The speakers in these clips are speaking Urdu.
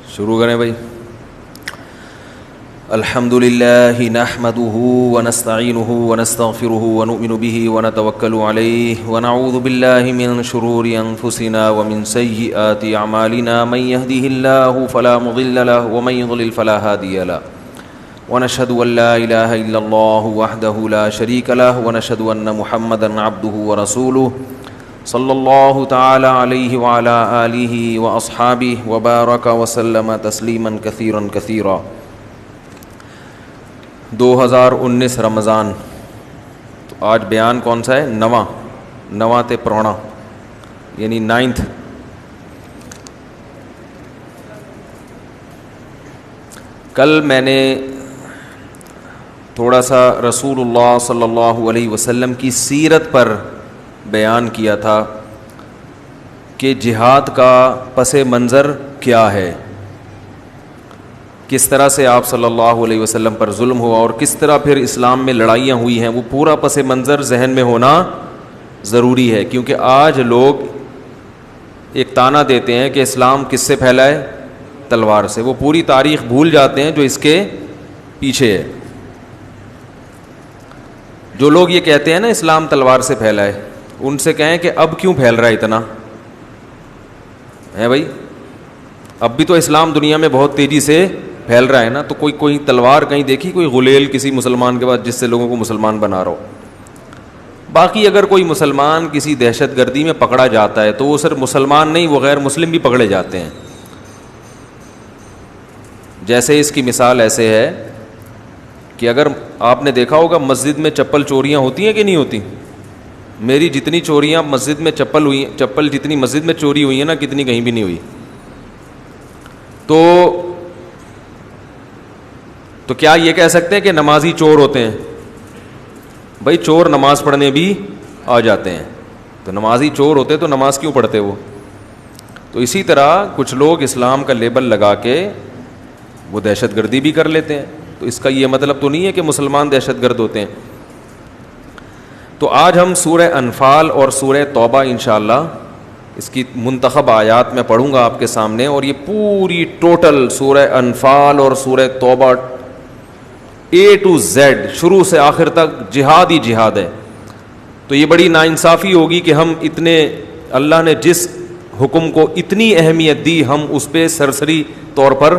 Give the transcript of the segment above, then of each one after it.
شروع کریں بھائی. الحمد للہ نحمده ونستعینه ونستغفره ونؤمن به ونتوکل علیہ ونعوذ باللہ من شرور انفسنا ومن سیئات اعمالنا من يهده الله فلا مضل له ومن يضلل فلا هادی له ونشهد ان لا الہ الا اللہ وحدہ لا شریک له ونشهد ان محمدا عبدہ ورسولہ صلی اللہ تعالی علیہ وعلی آلہ واصحابہ وبارک وسلم تسلیما کثیرا کثیرا. 2019 رمضان. تو آج بیان کون سا ہے؟ نواں تے پرونا یعنی 9th. کل میں نے تھوڑا سا رسول اللہ صلی اللہ علیہ وسلم کی سیرت پر بیان کیا تھا کہ جہاد کا پس منظر کیا ہے، کس طرح سے آپ صلی اللہ علیہ وسلم پر ظلم ہوا اور کس طرح پھر اسلام میں لڑائیاں ہوئی ہیں. وہ پورا پس منظر ذہن میں ہونا ضروری ہے، کیونکہ آج لوگ ایک طعنہ دیتے ہیں کہ اسلام کس سے پھیلا ہے؟ تلوار سے. وہ پوری تاریخ بھول جاتے ہیں جو اس کے پیچھے ہے. جو لوگ یہ کہتے ہیں نا اسلام تلوار سے پھیلا ہے، ان سے کہیں کہ اب کیوں پھیل رہا ہے اتنا ہے بھائی؟ اب بھی تو اسلام دنیا میں بہت تیزی سے پھیل رہا ہے نا. تو کوئی تلوار کہیں دیکھی کوئی غلیل کسی مسلمان کے بعد جس سے لوگوں کو مسلمان بنا رہا ہو؟ باقی اگر کوئی مسلمان کسی دہشت گردی میں پکڑا جاتا ہے تو وہ صرف مسلمان نہیں، وہ غیر مسلم بھی پکڑے جاتے ہیں. جیسے اس کی مثال ایسے ہے کہ اگر آپ نے دیکھا ہوگا مسجد میں چپل چوریاں ہوتی ہیں کہ نہیں ہوتی؟ میری جتنی چوریاں مسجد میں چپل جتنی مسجد میں چوری ہوئی ہیں نا، کتنی کہیں بھی نہیں ہوئی. تو کیا یہ کہہ سکتے ہیں کہ نمازی چور ہوتے ہیں؟ بھائی چور نماز پڑھنے بھی آ جاتے ہیں. تو نمازی چور ہوتے تو نماز کیوں پڑھتے وہ؟ تو اسی طرح کچھ لوگ اسلام کا لیبل لگا کے وہ دہشت گردی بھی کر لیتے ہیں. تو اس کا یہ مطلب تو نہیں ہے کہ مسلمان دہشت گرد ہوتے ہیں. تو آج ہم سورہ انفال اور سورہ توبہ انشاءاللہ اس کی منتخب آیات میں پڑھوں گا آپ کے سامنے، اور یہ پوری ٹوٹل سورہ انفال اور سورہ توبہ A to Z شروع سے آخر تک جہاد ہی جہاد ہے. تو یہ بڑی ناانصافی ہوگی کہ ہم اتنے اللہ نے جس حکم کو اتنی اہمیت دی ہم اس پہ سرسری طور پر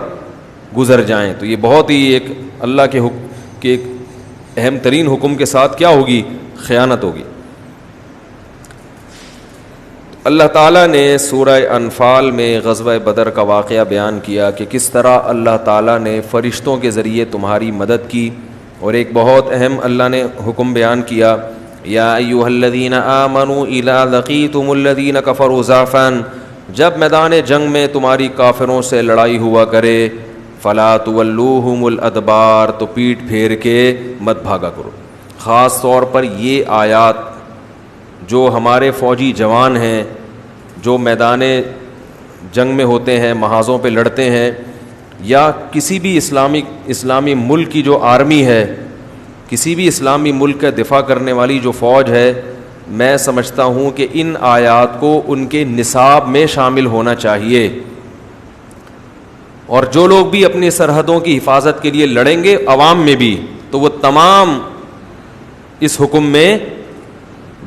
گزر جائیں. تو یہ بہت ہی ایک اللہ کے حکم کے ایک اہم ترین حکم کے ساتھ کیا ہوگی؟ خیانت ہوگی. اللہ تعالیٰ نے سورہ انفال میں غزوہ بدر کا واقعہ بیان کیا کہ کس طرح اللہ تعالیٰ نے فرشتوں کے ذریعے تمہاری مدد کی، اور ایک بہت اہم اللہ نے حکم بیان کیا، یا ایھا الذین آمنوا اذا لقیتم الذین کفروا زحفا، جب میدان جنگ میں تمہاری کافروں سے لڑائی ہوا کرے، فلا تولوہم الادبار، تو پیٹ پھیر کے مت بھاگا کرو. خاص طور پر یہ آیات جو ہمارے فوجی جوان ہیں جو میدان جنگ میں ہوتے ہیں، محاذوں پہ لڑتے ہیں، یا کسی بھی اسلامی ملک کی جو آرمی ہے، کسی بھی اسلامی ملک کا دفاع کرنے والی جو فوج ہے، میں سمجھتا ہوں کہ ان آیات کو ان کے نصاب میں شامل ہونا چاہیے. اور جو لوگ بھی اپنی سرحدوں کی حفاظت کے لیے لڑیں گے عوام میں بھی، تو وہ تمام اس حکم میں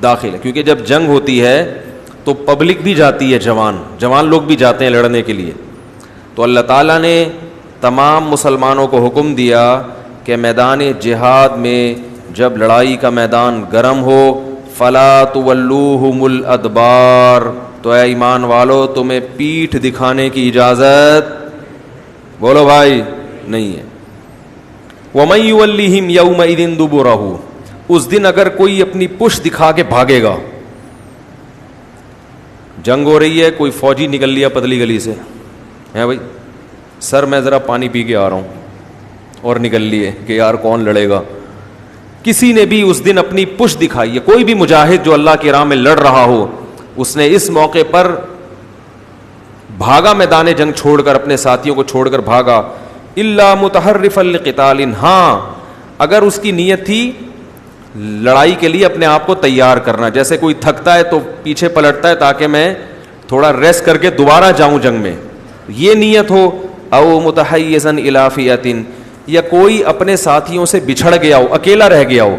داخل ہے. کیونکہ جب جنگ ہوتی ہے تو پبلک بھی جاتی ہے، جوان لوگ بھی جاتے ہیں لڑنے کے لیے. تو اللہ تعالیٰ نے تمام مسلمانوں کو حکم دیا کہ میدان جہاد میں جب لڑائی کا میدان گرم ہو، فلا تولوہم الادبار، تو اے ایمان والو تمہیں پیٹھ دکھانے کی اجازت، بولو بھائی، نہیں ہے. وَمَن يُوَلِّهِمْ يَوْمَئِذٍ دُبُرَهُ، اس دن اگر کوئی اپنی پشت دکھا کے بھاگے گا، جنگ ہو رہی ہے، کوئی فوجی نکل لیا پتلی گلی سے، ہے بھائی سر میں ذرا پانی پی کے آ رہا ہوں، اور نکل لیے کہ یار کون لڑے گا. کسی نے بھی اس دن اپنی پشت دکھائی ہے، کوئی بھی مجاہد جو اللہ کی راہ میں لڑ رہا ہو، اس نے اس موقع پر بھاگا میدان جنگ چھوڑ کر، اپنے ساتھیوں کو چھوڑ کر بھاگا. الا متحرفا لقتال، ہاں اگر اس کی نیت تھی لڑائی کے لیے اپنے آپ کو تیار کرنا، جیسے کوئی تھکتا ہے تو پیچھے پلٹتا ہے تاکہ میں تھوڑا ریسٹ کر کے دوبارہ جاؤں جنگ میں، یہ نیت ہو. او متحیزا الی فئۃ، یا کوئی اپنے ساتھیوں سے بچھڑ گیا ہو، اکیلا رہ گیا ہو،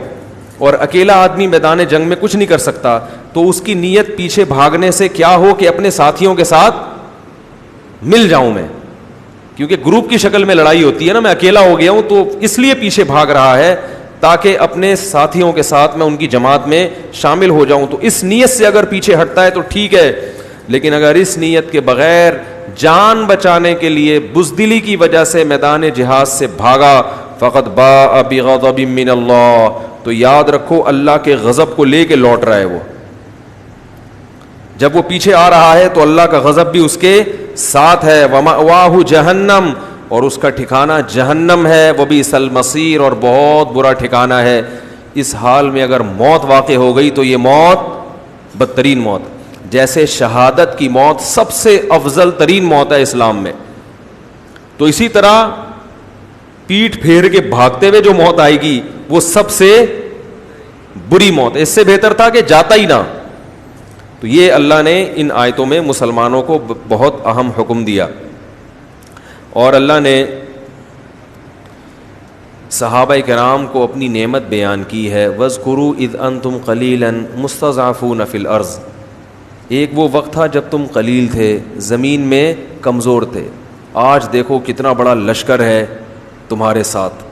اور اکیلا آدمی میدان جنگ میں کچھ نہیں کر سکتا، تو اس کی نیت پیچھے بھاگنے سے کیا ہو کہ اپنے ساتھیوں کے ساتھ مل جاؤں میں، کیونکہ گروپ کی شکل میں لڑائی ہوتی ہے نا، میں اکیلا ہو گیا ہوں تو اس لیے پیچھے بھاگ رہا ہے تاکہ اپنے ساتھیوں کے ساتھ میں ان کی جماعت میں شامل ہو جاؤں. تو اس نیت سے اگر پیچھے ہٹتا ہے تو ٹھیک ہے، لیکن اگر اس نیت کے بغیر جان بچانے کے لیے بزدلی کی وجہ سے میدان جہاد سے بھاگا، فقط باء بغضب من اللہ، تو یاد رکھو اللہ کے غضب کو لے کے لوٹ رہا ہے وہ. جب وہ پیچھے آ رہا ہے تو اللہ کا غضب بھی اس کے ساتھ ہے. ومأواہ جہنم، اور اس کا ٹھکانہ جہنم ہے، وبئس المصیر، اور بہت برا ٹھکانہ ہے. اس حال میں اگر موت واقع ہو گئی تو یہ موت بدترین موت، جیسے شہادت کی موت سب سے افضل ترین موت ہے اسلام میں، تو اسی طرح پیٹھ پھیر کے بھاگتے ہوئے جو موت آئے گی وہ سب سے بری موت ہے. اس سے بہتر تھا کہ جاتا ہی نہ. تو یہ اللہ نے ان آیتوں میں مسلمانوں کو بہت اہم حکم دیا. اور اللہ نے صحابہ کرام کو اپنی نعمت بیان کی ہے. وَاذْكُرُوا إِذْ أَنْتُمْ قَلِيلًا مُسْتَضْعَفُونَ فِي الْأَرْضِ، ایک وہ وقت تھا جب تم قلیل تھے، زمین میں کمزور تھے. آج دیکھو کتنا بڑا لشکر ہے تمہارے ساتھ.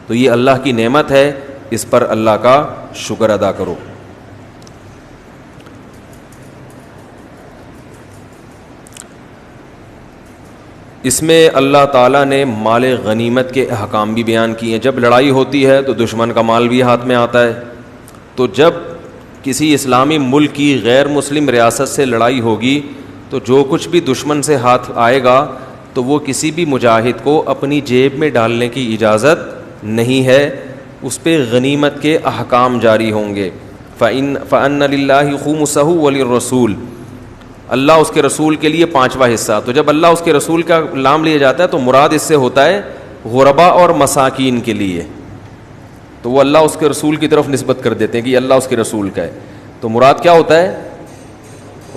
تو یہ اللہ کی نعمت ہے، اس پر اللہ کا شکر ادا کرو. اس میں اللہ تعالیٰ نے مال غنیمت کے احکام بھی بیان کیے ہیں. جب لڑائی ہوتی ہے تو دشمن کا مال بھی ہاتھ میں آتا ہے. تو جب کسی اسلامی ملک کی غیر مسلم ریاست سے لڑائی ہوگی تو جو کچھ بھی دشمن سے ہاتھ آئے گا تو وہ کسی بھی مجاہد کو اپنی جیب میں ڈالنے کی اجازت نہیں ہے. اس پہ غنیمت کے احکام جاری ہوں گے. فَأَنَّ لِلَّهِ خُمُسَهُ وَلِلرَّسُولِ، اللہ اس کے رسول کے لیے پانچواں حصہ. تو جب اللہ اس کے رسول کا نام لیا جاتا ہے تو مراد اس سے ہوتا ہے غربا اور مساکین کے لیے. تو وہ اللہ اس کے رسول کی طرف نسبت کر دیتے ہیں کہ اللہ اس کے رسول کا ہے. تو مراد کیا ہوتا ہے؟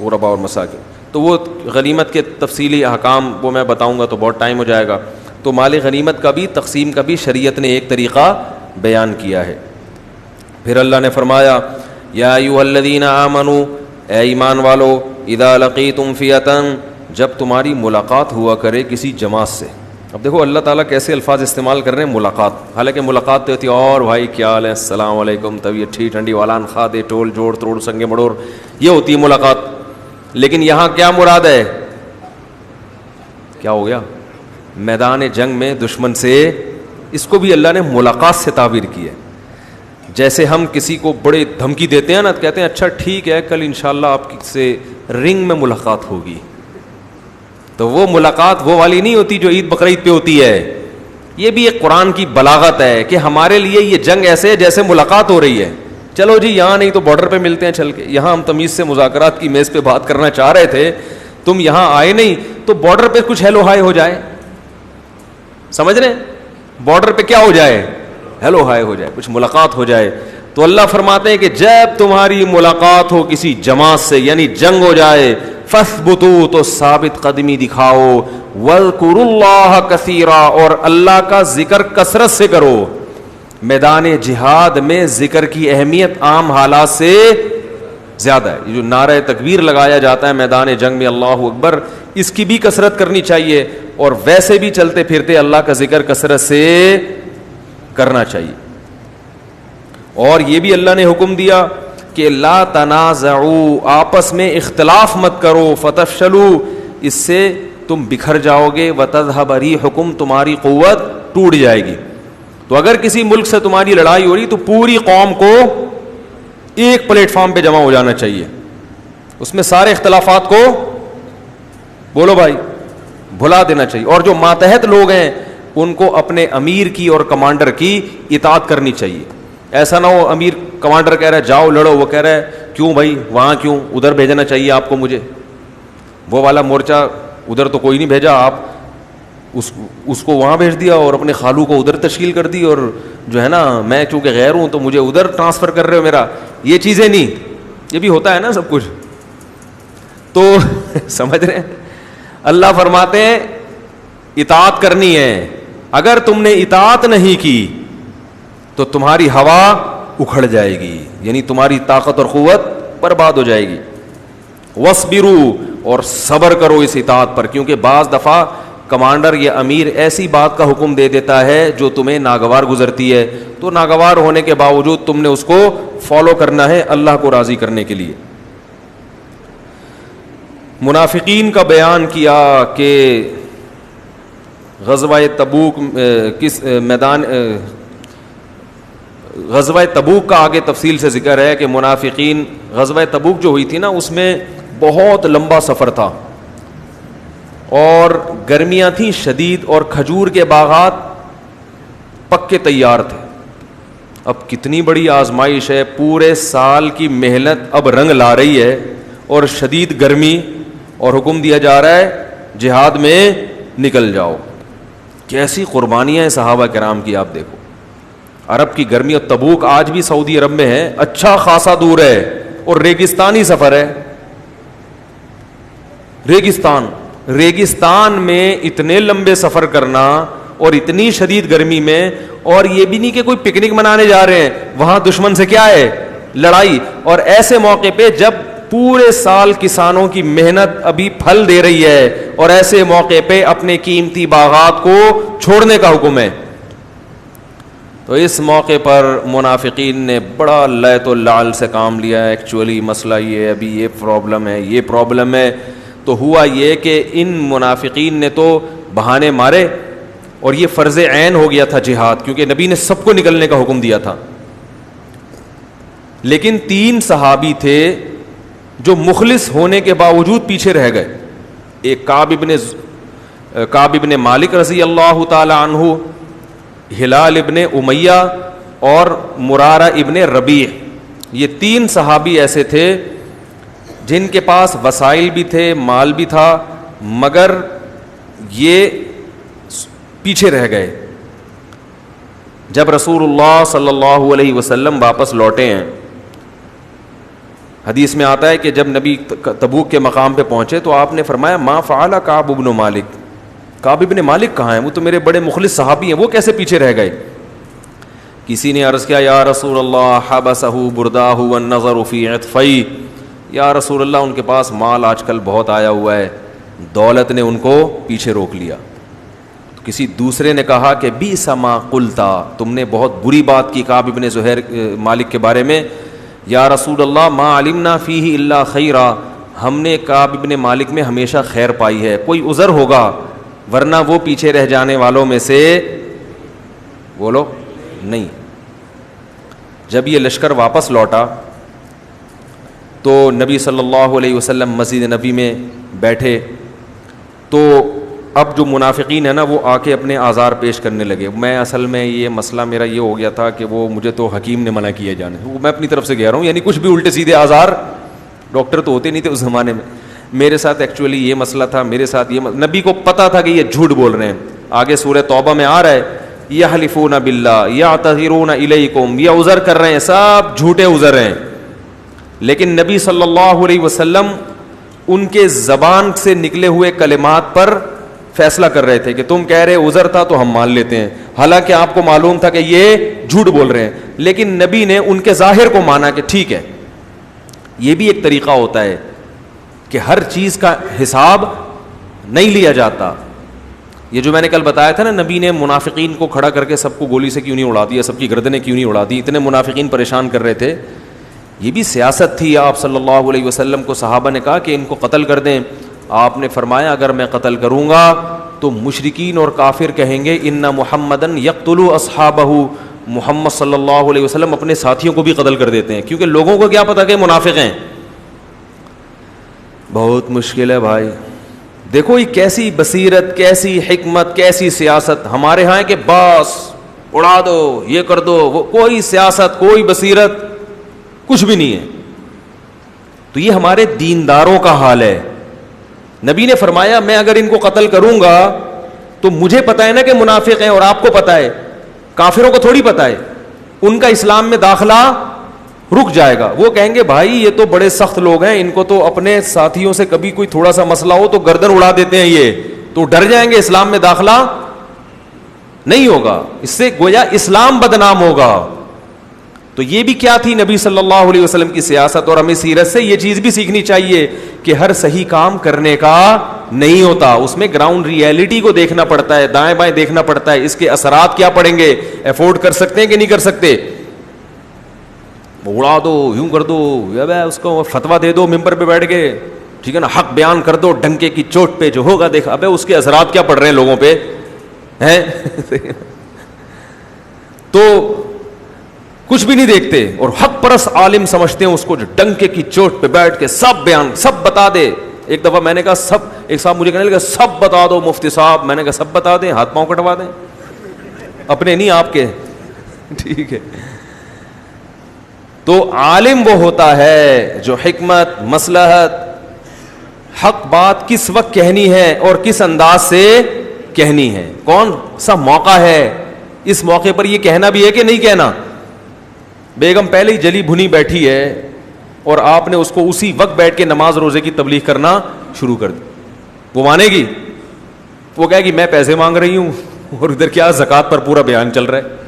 غربا اور مساکین. تو وہ غنیمت کے تفصیلی احکام وہ میں بتاؤں گا تو بہت ٹائم ہو جائے گا. تو مال غنیمت کا بھی تقسیم کا بھی شریعت نے ایک طریقہ بیان کیا ہے. پھر اللہ نے فرمایا یا ایھا الذین آمنوا، اے ایمان والو، اذا لقیتم فئۃ، جب تمہاری ملاقات ہوا کرے کسی جماعت سے. اب دیکھو اللہ تعالیٰ کیسے الفاظ استعمال کر رہے ہیں، ملاقات. حالانکہ ملاقات تو ہوتی ہے اور بھائی کیا حال ہے، السلام علیکم، طبیعت ٹھیک ٹھنڈی والان خواہ دے ٹول جوڑ توڑ سنگے مڑور، یہ ہوتی ہے ملاقات. لیکن یہاں کیا مراد ہے؟ کیا ہو گیا؟ میدان جنگ میں دشمن سے، اس کو بھی اللہ نے ملاقات سے تعبیر کی ہے. جیسے ہم کسی کو بڑے دھمکی دیتے ہیں نا، تو کہتے ہیں اچھا ٹھیک ہے کل انشاءاللہ آپ سے رنگ میں ملاقات ہوگی. تو وہ ملاقات وہ والی نہیں ہوتی جو عید بقرعید پہ ہوتی ہے. یہ بھی ایک قرآن کی بلاغت ہے کہ ہمارے لیے یہ جنگ ایسے ہے جیسے ملاقات ہو رہی ہے. چلو جی یہاں نہیں تو بارڈر پہ ملتے ہیں چل کے. یہاں ہم تمیز سے مذاکرات کی میز پہ بات کرنا چاہ رہے تھے، تم یہاں آئے نہیں تو بارڈر پہ کچھ ہیلو ہائے ہو جائے. سمجھ رہے ہیں؟ بارڈر پہ کیا ہو جائے؟ ہیلو ہائے ہو جائے، کچھ ملاقات ہو جائے. تو اللہ فرماتے ہیں کہ جب تمہاری ملاقات ہو کسی جماعت سے، یعنی جنگ ہو جائے، فَاثْبُتُوا، تو ثابت قدمی دکھاؤ، وَاذْكُرُوا اللَّهَ كَثِيرًا، اور اللہ کا ذکر کثرت سے کرو. میدان جہاد میں ذکر کی اہمیت عام حالات سے زیادہ ہے. یہ جو نعرہ تکبیر لگایا جاتا ہے میدان جنگ میں، اللہ اکبر، اس کی بھی کثرت کرنی چاہیے. اور ویسے بھی چلتے پھرتے اللہ کا ذکر کثرت سے کرنا چاہیے. اور یہ بھی اللہ نے حکم دیا کہ لا تنازعوا، آپس میں اختلاف مت کرو، فتفشلوا، اس سے تم بکھر جاؤ گے، وتذهب ريحكم، تمہاری قوت ٹوٹ جائے گی. تو اگر کسی ملک سے تمہاری لڑائی ہو رہی تو پوری قوم کو ایک پلیٹ فارم پہ جمع ہو جانا چاہیے. اس میں سارے اختلافات کو بولو بھائی بھلا دینا چاہیے. اور جو ماتحت لوگ ہیں ان کو اپنے امیر کی اور کمانڈر کی اطاعت کرنی چاہیے. ایسا نہ ہو امیر کمانڈر کہہ رہا ہے جاؤ لڑو، وہ کہہ رہا ہے کیوں بھائی وہاں کیوں، ادھر بھیجنا چاہیے آپ کو مجھے. وہ والا مورچہ ادھر تو کوئی نہیں بھیجا، آپ اس کو وہاں بھیج دیا اور اپنے خالو کو ادھر تشکیل کر دی، اور جو ہے نا میں چونکہ غیر ہوں تو مجھے ادھر ٹرانسفر کر رہے ہو میرا. یہ چیزیں نہیں، یہ بھی ہوتا ہے نا سب کچھ. تو سمجھ رہے ہیں؟ اللہ فرماتے ہیں اطاعت کرنی ہے. اگر تم نے اطاعت نہیں کی تو تمہاری ہوا اکھڑ جائے گی, یعنی تمہاری طاقت اور قوت برباد ہو جائے گی. وَاصْبِرُوا, اور صبر کرو اس اطاعت پر, کیونکہ بعض دفعہ کمانڈر یا امیر ایسی بات کا حکم دے دیتا ہے جو تمہیں ناگوار گزرتی ہے, تو ناگوار ہونے کے باوجود تم نے اس کو فالو کرنا ہے اللہ کو راضی کرنے کے لیے. منافقین کا بیان کیا کہ غزوہ تبوک کس میدان غزوہ تبوک کا آگے تفصیل سے ذکر ہے کہ منافقین, غزوہ تبوک جو ہوئی تھی نا اس میں بہت لمبا سفر تھا اور گرمیاں تھیں شدید اور کھجور کے باغات پکے تیار تھے. اب کتنی بڑی آزمائش ہے, پورے سال کی محنت اب رنگ لا رہی ہے اور شدید گرمی, اور حکم دیا جا رہا ہے جہاد میں نکل جاؤ. کیسی قربانیاں ہیں صحابہ کرام کی آپ دیکھو. عرب کی گرمی, اور تبوک آج بھی سعودی عرب میں ہے, اچھا خاصا دور ہے اور ریگستانی سفر ہے. ریگستان میں اتنے لمبے سفر کرنا اور اتنی شدید گرمی میں, اور یہ بھی نہیں کہ کوئی پکنک منانے جا رہے ہیں, وہاں دشمن سے کیا ہے لڑائی. اور ایسے موقع پہ جب پورے سال کسانوں کی محنت ابھی پھل دے رہی ہے, اور ایسے موقع پہ اپنے قیمتی باغات کو چھوڑنے کا حکم ہے. تو اس موقع پر منافقین نے بڑا لیت و لعل سے کام لیا ہے. ایکچولی مسئلہ یہ ہے, ابھی یہ پرابلم ہے. تو ہوا یہ کہ ان منافقین نے تو بہانے مارے, اور یہ فرض عین ہو گیا تھا جہاد, کیونکہ نبی نے سب کو نکلنے کا حکم دیا تھا. لیکن 3 صحابی تھے جو مخلص ہونے کے باوجود پیچھے رہ گئے. ایک کعب ابن مالک رضی اللہ تعالی عنہ, ہلال ابن امیہ اور مرارہ ابن ربیع. یہ 3 صحابی ایسے تھے جن کے پاس وسائل بھی تھے, مال بھی تھا, مگر یہ پیچھے رہ گئے. جب رسول اللہ صلی اللہ علیہ وسلم واپس لوٹے ہیں, حدیث میں آتا ہے کہ جب نبی تبوک کے مقام پہ پہنچے تو آپ نے فرمایا ما فعل کعب ابن مالک, کعب ابن مالک کہاں ہیں, وہ تو میرے بڑے مخلص صحابی ہیں, وہ کیسے پیچھے رہ گئے. کسی نے عرض کیا یا رسول اللہ حبسہ برداہ والنظر فی عطفی, یا رسول اللہ ان کے پاس مال آج کل بہت آیا ہوا ہے, دولت نے ان کو پیچھے روک لیا. تو کسی دوسرے نے کہا کہ بیس ما قلتا, تم نے بہت بری بات کی کعب ابن زہیر مالک کے بارے میں. یا رسول اللہ ما علمنا فیہ الا خیرا, ہم نے کعب ابن مالک میں ہمیشہ خیر پائی ہے, کوئی عذر ہوگا, ورنہ وہ پیچھے رہ جانے والوں میں سے بولو نہیں. جب یہ لشکر واپس لوٹا تو نبی صلی اللہ علیہ وسلم مسجد نبی میں بیٹھے, تو اب جو منافقین ہیں نا وہ آ کے اپنے آزار پیش کرنے لگے. میں اصل میں یہ مسئلہ میرا یہ ہو گیا تھا کہ وہ مجھے تو حکیم نے منع کیا جانے, وہ میں اپنی طرف سے کہہ رہا ہوں, یعنی کچھ بھی الٹے سیدھے آزار, ڈاکٹر تو ہوتے نہیں تھے اس زمانے میں. میرے ساتھ ایکچولی یہ مسئلہ تھا, میرے ساتھ یہ نبی کو پتہ تھا کہ یہ جھوٹ بول رہے ہیں. آگے سورہ توبہ میں آ رہا ہے یحلفون باللہ یعتذرون الیکم, یہ عذر کر رہے ہیں, سب جھوٹے عذر ہیں. لیکن نبی صلی اللہ علیہ وسلم ان کے زبان سے نکلے ہوئے کلمات پر فیصلہ کر رہے تھے کہ تم کہہ رہے عذر تھا تو ہم مان لیتے ہیں, حالانکہ آپ کو معلوم تھا کہ یہ جھوٹ بول رہے ہیں. لیکن نبی نے ان کے ظاہر کو مانا کہ ٹھیک ہے. یہ بھی ایک طریقہ ہوتا ہے کہ ہر چیز کا حساب نہیں لیا جاتا. یہ جو میں نے کل بتایا تھا نا, نبی نے منافقین کو کھڑا کر کے سب کو گولی سے کیوں نہیں اڑا دیا, سب کی گردنیں کیوں نہیں اڑا دی, اتنے منافقین پریشان کر رہے تھے. یہ بھی سیاست تھی. آپ صلی اللہ علیہ وسلم کو صحابہ نے کہا کہ ان کو قتل کر دیں. آپ نے فرمایا اگر میں قتل کروں گا تو مشرکین اور کافر کہیں گے ان محمدن یقتل اصحابہ, محمد صلی اللہ علیہ وسلم اپنے ساتھیوں کو بھی قتل کر دیتے ہیں, کیونکہ لوگوں کو کیا پتا کہ منافق ہیں. بہت مشکل ہے بھائی. دیکھو یہ کیسی بصیرت, کیسی حکمت, کیسی سیاست. ہمارے ہاں ہے کہ بس اڑا دو, یہ کر دو, وہ کوئی سیاست, کوئی بصیرت کچھ بھی نہیں ہے. تو یہ ہمارے دینداروں کا حال ہے. نبی نے فرمایا میں اگر ان کو قتل کروں گا تو مجھے پتا ہے نا کہ منافق ہیں, اور آپ کو پتا ہے, کافروں کو تھوڑی پتا ہے. ان کا اسلام میں داخلہ رک جائے گا. وہ کہیں گے بھائی یہ تو بڑے سخت لوگ ہیں, ان کو تو اپنے ساتھیوں سے کبھی کوئی تھوڑا سا مسئلہ ہو تو گردن اڑا دیتے ہیں, تو ڈر جائیں گے, اسلام میں داخلہ نہیں ہوگا, اس سے گویا اسلام بدنام ہوگا. تو یہ بھی کیا تھی نبی صلی اللہ علیہ وسلم کی سیاست, اور ہمیں سیرت سے یہ چیز بھی سیکھنی چاہیے کہ ہر صحیح کام کرنے کا نہیں ہوتا, اس میں گراؤنڈ ریئلٹی کو دیکھنا پڑتا ہے, دائیں بائیں دیکھنا پڑتا ہے, اس کے اثرات کیا پڑیں گے, افورڈ کر سکتے ہیں کہ نہیں کر سکتے. اڑا دو, یوں کر دو, اس کو فتوا دے دو ممبر پہ بیٹھ کے, ٹھیک ہے نا, حق بیان کر دو ڈنکے کی چوٹ پہ, جو ہوگا دیکھا. ابے اس کے اثرات کیا پڑ رہے ہیں لوگوں پہ ہیں تو کچھ بھی نہیں دیکھتے, اور حق پرست عالم سمجھتے ہیں اس کو جو ڈنکے کی چوٹ پہ بیٹھ کے سب بیان سب بتا دے. ایک دفعہ میں نے کہا سب, ایک صاحب مجھے کہنے لگا سب بتا دو مفتی صاحب. میں نے کہا سب بتا دیں, ہاتھ پاؤں کٹوا دیں, اپنے نہیں آپ کے, ٹھیک ہے. تو عالم وہ ہوتا ہے جو حکمت, مصلحت, حق بات کس وقت کہنی ہے اور کس انداز سے کہنی ہے, کون سا موقع ہے, اس موقع پر یہ کہنا بھی ہے کہ نہیں کہنا. بیگم پہلے ہی جلی بھنی بیٹھی ہے اور آپ نے اس کو اسی وقت بیٹھ کے نماز روزے کی تبلیغ کرنا شروع کر دی, وہ مانے گی؟ وہ کہے گی میں پیسے مانگ رہی ہوں اور ادھر کیا زکوٰۃ پر پورا بیان چل رہا ہے.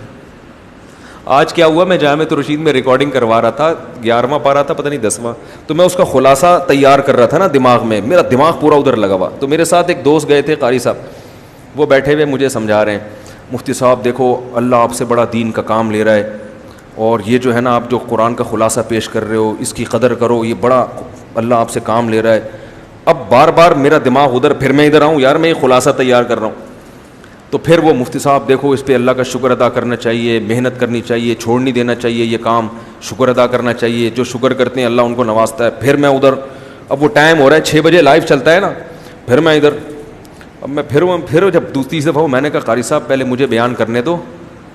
آج کیا ہوا, میں جامع رشید میں ریکارڈنگ کروا رہا تھا, 11واں پارا تھا پتہ نہیں 10واں, تو میں اس کا خلاصہ تیار کر رہا تھا نا دماغ میں, میرا دماغ پورا ادھر لگا ہوا. تو میرے ساتھ ایک دوست گئے تھے قاری صاحب, وہ بیٹھے ہوئے مجھے سمجھا رہے ہیں, مفتی صاحب دیکھو اللہ آپ سے بڑا دین کا کام لے رہا ہے, اور یہ جو ہے نا آپ جو قرآن کا خلاصہ پیش کر رہے ہو اس کی قدر کرو, یہ بڑا اللہ آپ سے کام لے رہا ہے. اب بار بار میرا دماغ ادھر, پھر میں ادھر آؤں, یار میں یہ خلاصہ تیار کر رہا ہوں. تو پھر وہ مفتی صاحب دیکھو اس پہ اللہ کا شکر ادا کرنا چاہیے, محنت کرنی چاہیے, چھوڑ نہیں دینا چاہیے یہ کام, شکر ادا کرنا چاہیے, جو شکر کرتے ہیں اللہ ان کو نوازتا ہے. پھر میں ادھر, اب وہ ٹائم ہو رہا ہے 6 بجے لائیو چلتا ہے نا, پھر میں ادھر, اب میں پھر جب دوسری دفعہ میں نے کہا قاری صاحب پہلے مجھے بیان کرنے دو,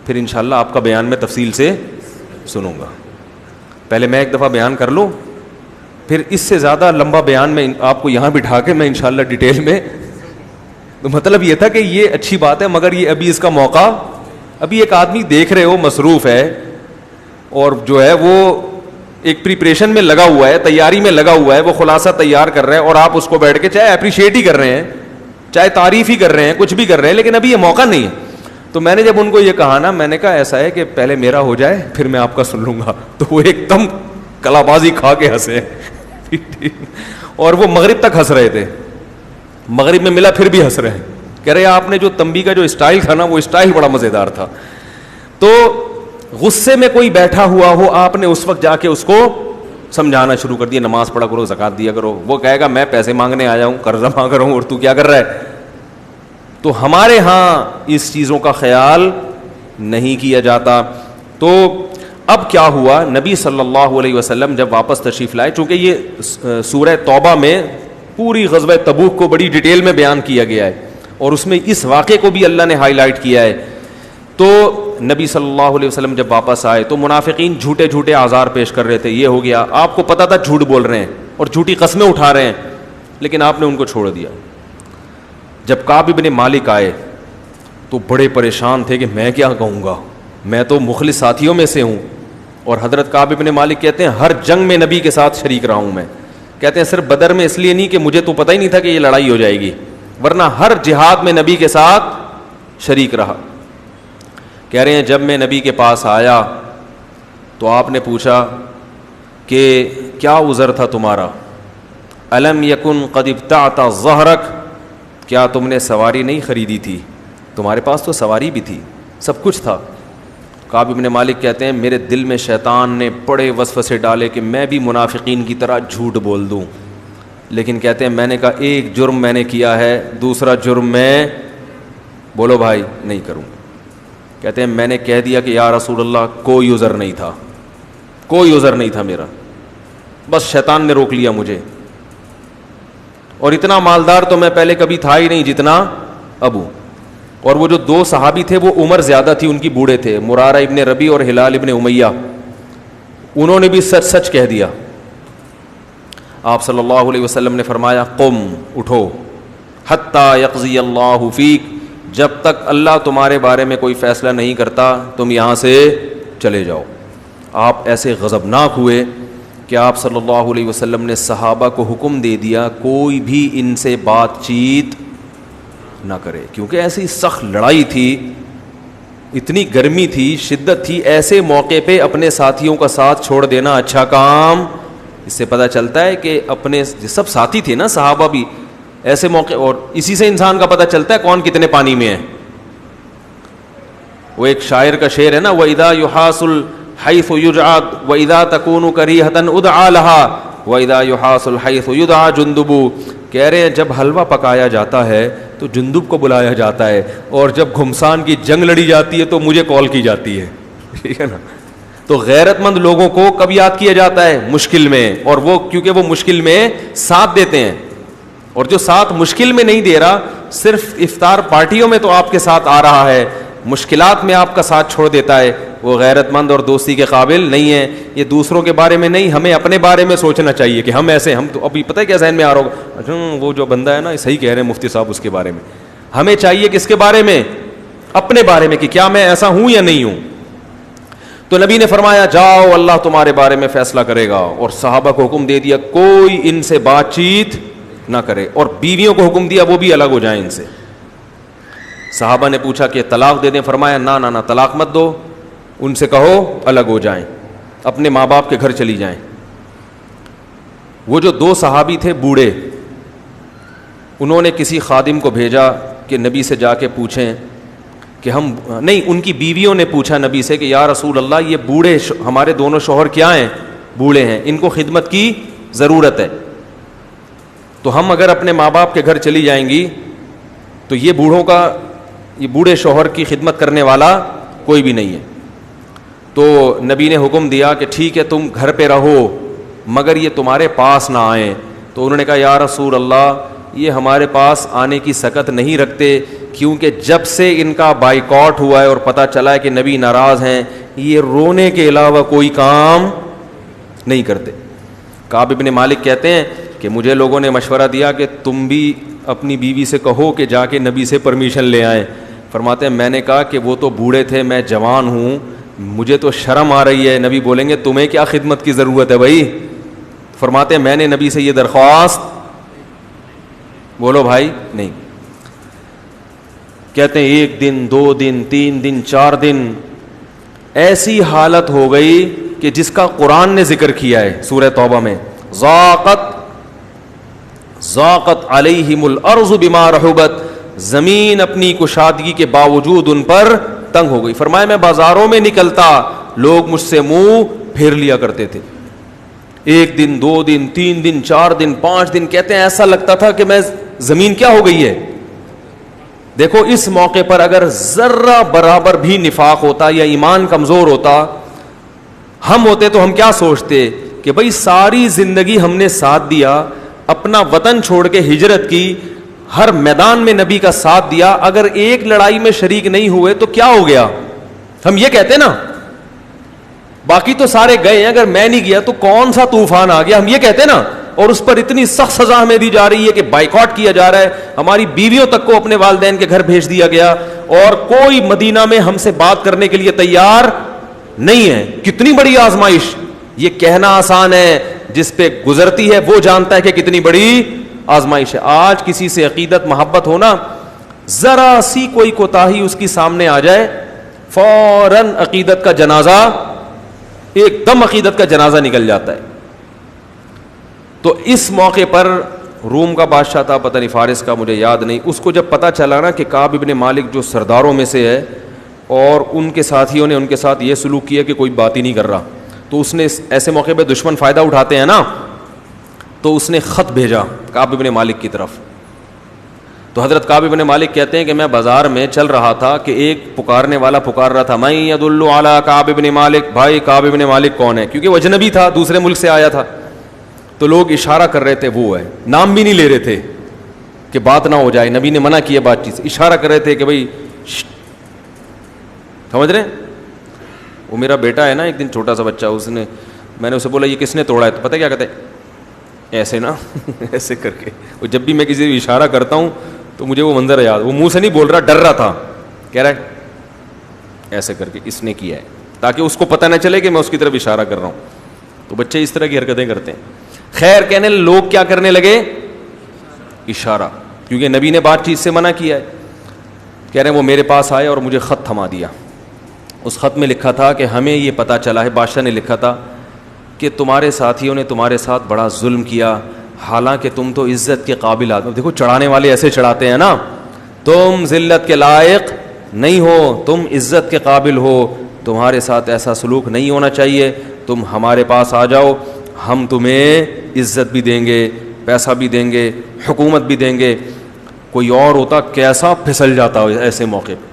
پھر انشاءاللہ آپ کا بیان میں تفصیل سے سنوں گا, پہلے میں ایک دفعہ بیان کر لوں, پھر اس سے زیادہ لمبا بیان میں آپ کو یہاں بٹھا کے میں انشاءاللہ ڈیٹیل میں. تو مطلب یہ تھا کہ یہ اچھی بات ہے, مگر یہ ابھی اس کا موقع, ابھی ایک آدمی دیکھ رہے ہو مصروف ہے اور جو ہے وہ ایک پریپریشن میں لگا ہوا ہے, تیاری میں لگا ہوا ہے, وہ خلاصہ تیار کر رہے ہیں, اور آپ اس کو بیٹھ کے چاہے اپریشیٹ ہی کر رہے ہیں, چاہے تعریف ہی کر رہے ہیں, کچھ بھی کر رہے ہیں, لیکن ابھی یہ موقع نہیں ہے. تو میں نے جب ان کو یہ کہا نا, میں نے کہا ایسا ہے کہ پہلے میرا ہو جائے پھر میں آپ کا سن لوں گا. تو وہ ایک دم کلا بازی کھا کے ہنسے اور وہ مغرب تک ہنس رہے تھے, مغرب میں ملا پھر بھی ہنس رہے ہیں, کہہ رہے آپ نے جو تنبیہ کا جو اسٹائل تھا نا وہ اسٹائل بڑا مزیدار تھا. تو غصے میں کوئی بیٹھا ہوا ہو, آپ نے اس وقت جا کے اس کو سمجھانا شروع کر دیا, نماز پڑھا کرو, زکوٰۃ دیا کرو. وہ کہے گا میں پیسے مانگنے آیا ہوں, قرضہ مانگ رہا ہوں, اور تو کیا کر رہا ہے. تو ہمارے ہاں اس چیزوں کا خیال نہیں کیا جاتا. تو اب کیا ہوا, نبی صلی اللہ علیہ وسلم جب واپس تشریف لائے, چونکہ یہ سورہ توبہ میں پوری غزوہ تبوک کو بڑی ڈیٹیل میں بیان کیا گیا ہے, اور اس میں اس واقعے کو بھی اللہ نے ہائی لائٹ کیا ہے. تو نبی صلی اللہ علیہ وسلم جب واپس آئے تو منافقین جھوٹے جھوٹے آزار پیش کر رہے تھے, یہ ہو گیا, آپ کو پتا تھا جھوٹ بول رہے ہیں اور جھوٹی قسمیں اٹھا رہے ہیں, لیکن آپ نے ان کو چھوڑ دیا. جب کعب بن مالک آئے تو بڑے پریشان تھے کہ میں کیا کہوں گا, میں تو مخلص ساتھیوں میں سے ہوں. اور حضرت کعب بن مالک کہتے ہیں ہر جنگ میں نبی کے ساتھ شریک رہا ہوں میں. کہتے ہیں صرف بدر میں اس لیے نہیں کہ مجھے تو پتہ ہی نہیں تھا کہ یہ لڑائی ہو جائے گی, ورنہ ہر جہاد میں نبی کے ساتھ شریک رہا. کہہ رہے ہیں جب میں نبی کے پاس آیا تو آپ نے پوچھا کہ کیا عذر تھا تمہارا, الم یکن قد ابتعت ظہرک, کیا تم نے سواری نہیں خریدی تھی, تمہارے پاس تو سواری بھی تھی, سب کچھ تھا. کعب بن مالک کہتے ہیں میرے دل میں شیطان نے بڑے وسوسے ڈالے کہ میں بھی منافقین کی طرح جھوٹ بول دوں, لیکن کہتے ہیں میں نے کہا ایک جرم میں نے کیا ہے, دوسرا جرم میں بولو بھائی نہیں کروں. کہتے ہیں میں نے کہہ دیا کہ یا رسول اللہ کوئی عذر نہیں تھا, کوئی عذر نہیں تھا میرا, بس شیطان نے روک لیا مجھے, اور اتنا مالدار تو میں پہلے کبھی تھا ہی نہیں جتنا ابو. اور وہ جو 2 صحابی تھے وہ عمر زیادہ تھی ان کی, بوڑھے تھے, مرارہ ابن ربی اور ہلال ابن امیہ, انہوں نے بھی سچ سچ کہہ دیا. آپ صلی اللہ علیہ وسلم نے فرمایا قم, اٹھو, حتی یقضی اللہ فیک, جب تک اللہ تمہارے بارے میں کوئی فیصلہ نہیں کرتا تم یہاں سے چلے جاؤ. آپ ایسے غضبناک ہوئے کہ آپ صلی اللہ علیہ وسلم نے صحابہ کو حکم دے دیا کوئی بھی ان سے بات چیت نہ کرے. کیونکہ ایسی سخت لڑائی تھی, اتنی گرمی تھی, شدت تھی, ایسے موقع پہ اپنے ساتھیوں کا ساتھ چھوڑ دینا اچھا کام. اس سے پتہ چلتا ہے کہ اپنے سب ساتھی تھے نا صحابہ بھی ایسے موقع, اور اسی سے انسان کا پتہ چلتا ہے کون کتنے پانی میں ہے. وہ ایک شاعر کا شعر ہے نا, وَإِذَا يُحَاسُ الْحَيْثُ يُجْعَدْ وَإِذَا تَكُونُ كَرِيهَةً اُدْعَى لَهَا وَإِذَا يُحَاسُ الْحَيْثُ يُدْعَى جُندُبُ. کہہ رہے ہیں جب حلوہ پکایا جاتا ہے تو جندب کو بلایا جاتا ہے, اور جب گھمسان کی جنگ لڑی جاتی ہے تو مجھے کال کی جاتی ہے. ٹھیک ہے نا. تو غیرت مند لوگوں کو کب یاد کیا جاتا ہے؟ مشکل میں. اور وہ کیونکہ وہ مشکل میں ساتھ دیتے ہیں, اور جو ساتھ مشکل میں نہیں دے رہا, صرف افطار پارٹیوں میں تو آپ کے ساتھ آ رہا ہے, مشکلات میں آپ کا ساتھ چھوڑ دیتا ہے, وہ غیرت مند اور دوستی کے قابل نہیں ہے. یہ دوسروں کے بارے میں نہیں, ہمیں اپنے بارے میں سوچنا چاہیے کہ ہم ایسے, ہم تو ابھی پتہ ہے کیا ذہن میں آ رہا ہوگا, اچھا وہ جو بندہ ہے نا صحیح کہہ رہے ہیں مفتی صاحب اس کے بارے میں. ہمیں چاہیے کس کے بارے میں؟ اپنے بارے میں, کہ کیا میں ایسا ہوں یا نہیں ہوں. تو نبی نے فرمایا جاؤ اللہ تمہارے بارے میں فیصلہ کرے گا, اور صحابہ کو حکم دے دیا کوئی ان سے بات چیت نہ کرے, اور بیویوں کو حکم دیا وہ بھی الگ ہو جائیں ان سے. صحابہ نے پوچھا کہ طلاق دے دیں, فرمایا نہ طلاق مت دو, ان سے کہو الگ ہو جائیں, اپنے ماں باپ کے گھر چلی جائیں. وہ جو 2 صحابی تھے بوڑھے, انہوں نے کسی خادم کو بھیجا کہ نبی سے جا کے پوچھیں کہ ہم نہیں, ان کی بیویوں نے پوچھا نبی سے کہ یا رسول اللہ یہ بوڑھے ہمارے دونوں شوہر کیا ہیں, بوڑھے ہیں, ان کو خدمت کی ضرورت ہے, تو ہم اگر اپنے ماں باپ کے گھر چلی جائیں گی تو یہ بوڑھے شوہر کی خدمت کرنے والا کوئی بھی نہیں ہے. تو نبی نے حکم دیا کہ ٹھیک ہے تم گھر پہ رہو مگر یہ تمہارے پاس نہ آئیں. تو انہوں نے کہا یا رسول اللہ یہ ہمارے پاس آنے کی سکت نہیں رکھتے, کیونکہ جب سے ان کا بائیکاٹ ہوا ہے اور پتہ چلا ہے کہ نبی ناراض ہیں, یہ رونے کے علاوہ کوئی کام نہیں کرتے. کعب بن مالک کہتے ہیں کہ مجھے لوگوں نے مشورہ دیا کہ تم بھی اپنی بیوی سے کہو کہ جا کے نبی سے پرمیشن لے آئیں. فرماتے ہیں میں نے کہا کہ وہ تو بوڑھے تھے, میں جوان ہوں, مجھے تو شرم آ رہی ہے. نبی بولیں گے تمہیں کیا خدمت کی ضرورت ہے بھائی. فرماتے ہیں میں نے نبی سے یہ درخواست, بولو بھائی, نہیں. کہتے ہیں 1 دن 2 دن 3 دن 4 دن ایسی حالت ہو گئی کہ جس کا قرآن نے ذکر کیا ہے سورہ توبہ میں, ضاقت علیہم الارض بما رحبت, زمین اپنی کشادگی کے باوجود ان پر تنگ ہو گئی. فرمایا میں بازاروں میں نکلتا, لوگ مجھ سے منہ پھیر لیا کرتے تھے. 1 دن 2 دن 3 دن 4 دن 5 دن, کہتے ہیں ایسا لگتا تھا کہ میں زمین کیا ہو گئی ہے. دیکھو اس موقع پر اگر ذرہ برابر بھی نفاق ہوتا یا ایمان کمزور ہوتا, ہم ہوتے تو ہم کیا سوچتے کہ بھئی ساری زندگی ہم نے ساتھ دیا, اپنا وطن چھوڑ کے ہجرت کی, ہر میدان میں نبی کا ساتھ دیا, اگر ایک لڑائی میں شریک نہیں ہوئے تو کیا ہو گیا, ہم یہ کہتے نا. باقی تو سارے گئے ہیں, اگر میں نہیں گیا تو کون سا طوفان آ گیا, ہم یہ کہتے نا. اور اس پر اتنی سخت سزا ہمیں دی جا رہی ہے کہ بائیکاٹ کیا جا رہا ہے, ہماری بیویوں تک کو اپنے والدین کے گھر بھیج دیا گیا, اور کوئی مدینہ میں ہم سے بات کرنے کے لیے تیار نہیں ہے. کتنی بڑی آزمائش. یہ کہنا آسان ہے, جس پہ گزرتی ہے وہ جانتا ہے کہ کتنی بڑی آزمائش ہے. آج کسی سے عقیدت محبت ہونا, ذرا سی کوئی کوتاہی اس کی سامنے آ جائے, فوراً عقیدت کا جنازہ, ایک دم عقیدت کا جنازہ نکل جاتا ہے. تو اس موقع پر روم کا بادشاہ تھا, پتہ نہیں فارس کا, مجھے یاد نہیں, اس کو جب پتہ چلا نا کہ کعب ابن مالک جو سرداروں میں سے ہے اور ان کے ساتھیوں نے ان کے ساتھ یہ سلوک کیا کہ کوئی بات ہی نہیں کر رہا, تو اس نے ایسے موقع پہ دشمن فائدہ اٹھاتے ہیں نا, تو اس نے خط بھیجا کعب ابن مالک کی طرف. تو حضرت کعب ابن مالک کہتے ہیں کہ میں بازار میں چل رہا تھا کہ ایک پکارنے والا پکار رہا تھا, میں یدل علی کعب ابن مالک. بھائی کعب ابن مالک کون ہے, کیونکہ وہ اجنبی تھا, دوسرے ملک سے آیا تھا. تو لوگ اشارہ کر رہے تھے وہ ہے, نام بھی نہیں لے رہے تھے کہ بات نہ ہو جائے, نبی نے منع کیا بات چیز, اشارہ کر رہے تھے کہ بھائی سمجھ رہے ہیں. وہ میرا بیٹا ہے نا, ایک دن چھوٹا سا بچہ, میں نے اسے بولا یہ کس نے توڑا ہے, تو پتہ کیا کہتے ہیں, ایسے نا ایسے کر کے. وہ جب بھی میں کسی کو اشارہ کرتا ہوں تو مجھے وہ منظر یاد, وہ منہ سے نہیں بول رہا, ڈر رہا تھا, کہہ رہا ہے ایسے کر کے اس نے کیا ہے, تاکہ اس کو پتہ نہ چلے کہ میں اس کی طرف اشارہ کر رہا ہوں. تو بچے اس طرح کی حرکتیں کرتے ہیں. خیر کہنے لوگ کیا کرنے لگے, اشارہ. کیونکہ نبی نے بات چیز سے منع کیا ہے. کہہ رہے ہیں وہ میرے پاس آئے اور مجھے خط تھما دیا. اس خط میں لکھا تھا کہ ہمیں یہ پتہ چلا ہے، بادشاہ نے لکھا تھا کہ تمہارے ساتھیوں نے تمہارے ساتھ بڑا ظلم کیا، حالانکہ تم تو عزت کے قابل آدمی. دیکھو چڑھانے والے ایسے چڑھاتے ہیں نا، تم ذلت کے لائق نہیں ہو، تم عزت کے قابل ہو، تمہارے ساتھ ایسا سلوک نہیں ہونا چاہیے، تم ہمارے پاس آ جاؤ، ہم تمہیں عزت بھی دیں گے، پیسہ بھی دیں گے، حکومت بھی دیں گے. کوئی اور ہوتا کیسا پھسل جاتا ہو ایسے موقع پہ.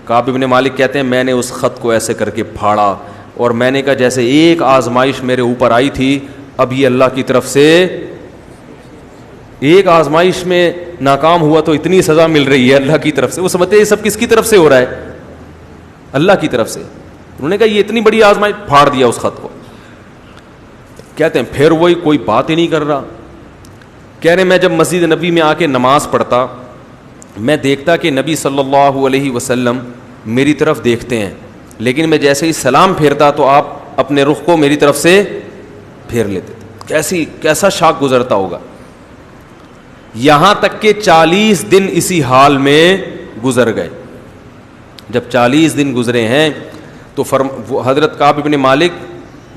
کعب بن مالک کہتے ہیں میں نے اس خط کو ایسے کر کے پھاڑا اور میں نے کہا جیسے ایک آزمائش میرے اوپر آئی تھی، اب یہ اللہ کی طرف سے ایک آزمائش میں ناکام ہوا تو اتنی سزا مل رہی ہے اللہ کی طرف سے. وہ سمجھتے ہیں یہ سب کس کی طرف سے ہو رہا ہے؟ اللہ کی طرف سے. انہوں نے کہا یہ اتنی بڑی آزمائش، پھاڑ دیا اس خط کو. کہتے ہیں پھر وہی کوئی بات ہی نہیں کر رہا. کہہ رہے میں جب مسجد نبی میں آ کے نماز پڑھتا، میں دیکھتا کہ نبی صلی اللہ علیہ وسلم میری طرف دیکھتے ہیں، لیکن میں جیسے ہی سلام پھیرتا تو آپ اپنے رخ کو میری طرف سے پھیر لیتے. کیسا شاک گزرتا ہوگا. یہاں تک کہ 40 دن اسی حال میں گزر گئے. جب 40 دن گزرے ہیں تو حضرت کعب بن مالک،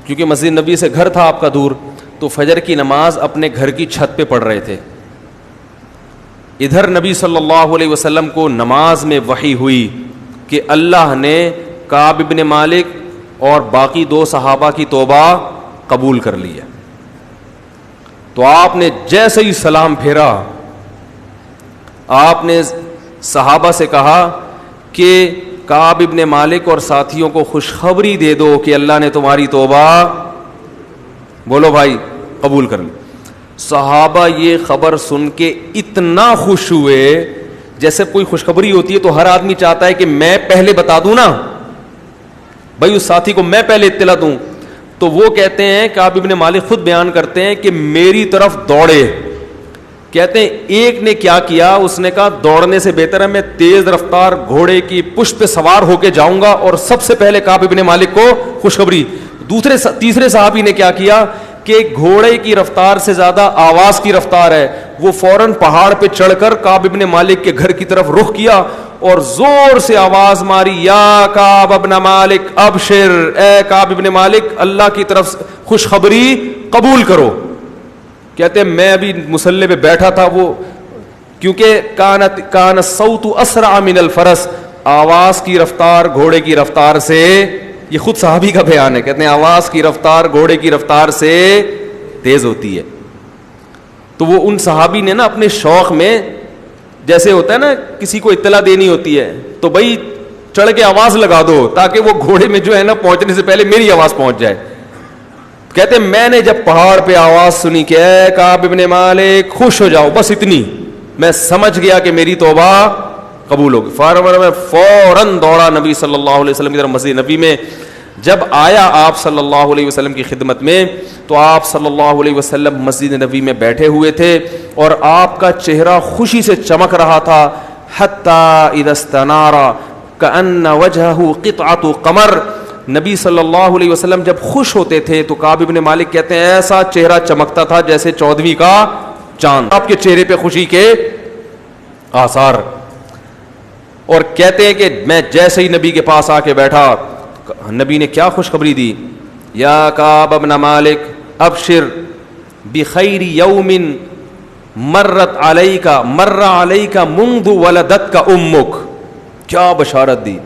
کیونکہ مسجد نبی سے گھر تھا آپ کا دور، تو فجر کی نماز اپنے گھر کی چھت پہ پڑھ رہے تھے. ادھر نبی صلی اللہ علیہ وسلم کو نماز میں وحی ہوئی کہ اللہ نے کعب بن مالک اور باقی 2 صحابہ کی توبہ قبول کر لی ہے. تو آپ نے جیسے ہی سلام پھیرا، آپ نے صحابہ سے کہا کہ کعب بن مالک اور ساتھیوں کو خوشخبری دے دو کہ اللہ نے تمہاری توبہ، بولو بھائی، قبول کر لی. صحابہ یہ خبر سن کے اتنا خوش ہوئے، جیسے کوئی خوشخبری ہوتی ہے تو ہر آدمی چاہتا ہے کہ میں پہلے بتا دوں نا بھائی، اس ساتھی کو میں پہلے اطلاع دوں. تو وہ کہتے ہیں، کعب بن مالک خود بیان کرتے ہیں کہ میری طرف دوڑے. کہتے ہیں ایک نے کیا کیا، اس نے کہا دوڑنے سے بہتر ہے میں تیز رفتار گھوڑے کی پشت پہ سوار ہو کے جاؤں گا اور سب سے پہلے کعب بن مالک کو خوشخبری. تیسرے صحابی نے کیا کیا کہ گھوڑے کی رفتار سے زیادہ آواز کی رفتار ہے، وہ فوراً پہاڑ پہ چڑھ کر کعب بن مالک کے گھر کی طرف رخ کیا اور زور سے آواز ماری، یا کعب بن مالک ابشر، اے کعب بن مالک اللہ کی طرف خوشخبری قبول کرو. کہتے ہیں میں ابھی مصلی پہ بیٹھا تھا، وہ کیونکہ کان الصوت اسرع من الفرس، آواز کی رفتار گھوڑے کی رفتار سے، یہ خود صحابی کا بیان ہے، کہتے ہیں آواز کی رفتار گھوڑے کی رفتار سے تیز ہوتی ہے. تو وہ ان صحابی نے نا اپنے شوق میں، جیسے ہوتا ہے نا کسی کو اطلاع دینی ہوتی ہے تو بھائی چڑھ کے آواز لگا دو تاکہ وہ گھوڑے میں جو ہے نا پہنچنے سے پہلے میری آواز پہنچ جائے. کہتے ہیں میں نے جب پہاڑ پہ آواز سنی کہ اے کعب بن مالک خوش ہو جاؤ، بس اتنی، میں سمجھ گیا کہ میری توبہ قبول ہوگی. میں فوراً دوڑا نبی صلی اللہ علیہ وسلم کی طرف مسجد نبی میں. جب آیا آپ صلی اللہ علیہ وسلم کی خدمت میں تو آپ صلی اللہ علیہ وسلم مسجد نبی میں بیٹھے ہوئے تھے اور آپ کا چہرہ خوشی سے چمک رہا تھا. حتی اذا استنار کأن وجہہ قطعۃ قمر. نبی صلی اللہ علیہ وسلم جب خوش ہوتے تھے تو کعب بن مالک کہتے ہیں ایسا چہرہ چمکتا تھا جیسے 14ویں کا چاند. آپ کے چہرے پہ خوشی کے آثار. اور کہتے ہیں کہ میں جیسے ہی نبی کے پاس آ کے بیٹھا، نبی نے کیا خوشخبری دی، یا کعب بن مالک ابشر بخیر یوم مر علیک منذ ولدتک امک. کیا بشارت دی،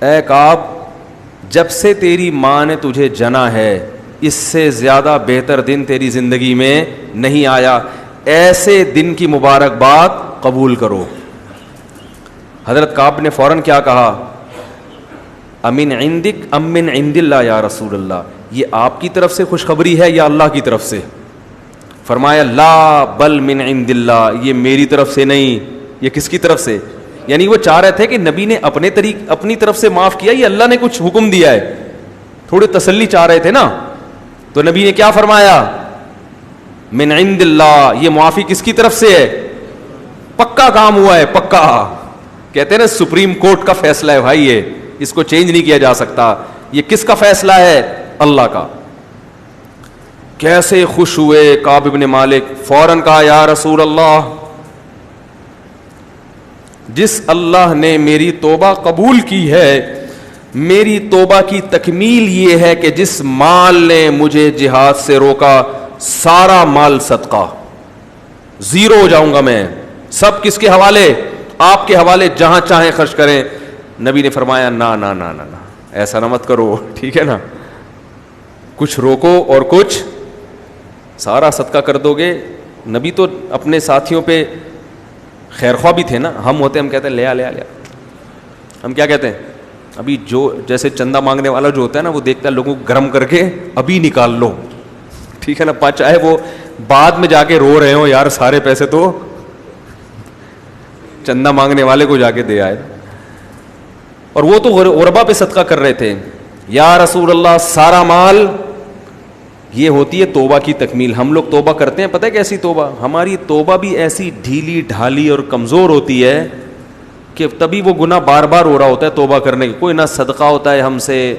اے کعب جب سے تیری ماں نے تجھے جنا ہے اس سے زیادہ بہتر دن تیری زندگی میں نہیں آیا، ایسے دن کی مبارکباد قبول کرو. حضرت کعب نے فوراً کیا کہا، امن عندک ام من عند اللہ یا رسول اللہ، یہ آپ کی طرف سے خوشخبری ہے یا اللہ کی طرف سے؟ فرمایا لا بل من عند اللہ، یہ میری طرف سے نہیں، یہ کس کی طرف سے؟ یعنی وہ چاہ رہے تھے کہ نبی نے اپنی طرف سے معاف کیا، یہ اللہ نے کچھ حکم دیا ہے، تھوڑی تسلی چاہ رہے تھے نا. تو نبی نے کیا فرمایا، من عند اللہ، یہ معافی کس کی طرف سے ہے؟ پکا کام ہوا ہے، پکا. کہتے ہیں نا سپریم کورٹ کا فیصلہ ہے بھائی، یہ اس کو چینج نہیں کیا جا سکتا. یہ کس کا فیصلہ ہے؟ اللہ کا. کیسے خوش ہوئے کعب بن مالک، فوراً کہا یا رسول اللہ جس اللہ نے میری توبہ قبول کی ہے، میری توبہ کی تکمیل یہ ہے کہ جس مال نے مجھے جہاد سے روکا سارا مال صدقہ، زیرو ہو جاؤں گا میں، سب کس کے حوالے؟ آپ کے حوالے، جہاں چاہیں خرچ کریں۔ نبی نے فرمایا نا نا نا نا نا، ایسا نہ مت کرو، ٹھیک ہے نا، کچھ روکو اور کچھ سارا صدقہ کر دو گے۔ نبی تو اپنے ساتھیوں پہ خیر خواہ بھی تھے نا، ہم ہوتے ہم کہتے ہیں لے آ لے آ لے آ، ہم کیا کہتے ہیں ابھی جو جیسے چندہ مانگنے والا جو ہوتا ہے نا وہ دیکھتا ہے لوگوں کو گرم کر کے ابھی نکال لو، ٹھیک ہے نا، چاہے وہ بعد میں جا کے رو رہے ہو یار سارے پیسے تو چندہ مانگنے والے کو جا کے دے آئے۔ اور وہ تو غربا پہ صدقہ کر رہے تھے، یا رسول اللہ سارا مال۔ یہ ہوتی ہے توبہ کی تکمیل۔ ہم لوگ توبہ کرتے ہیں، پتہ ہے کیسی توبہ؟ ہماری توبہ بھی ایسی ڈھیلی ڈھالی اور کمزور ہوتی ہے کہ تبھی وہ گناہ بار بار ہو رہا ہوتا ہے توبہ کرنے کی۔ کوئی نہ صدقہ ہوتا ہے ہم سے،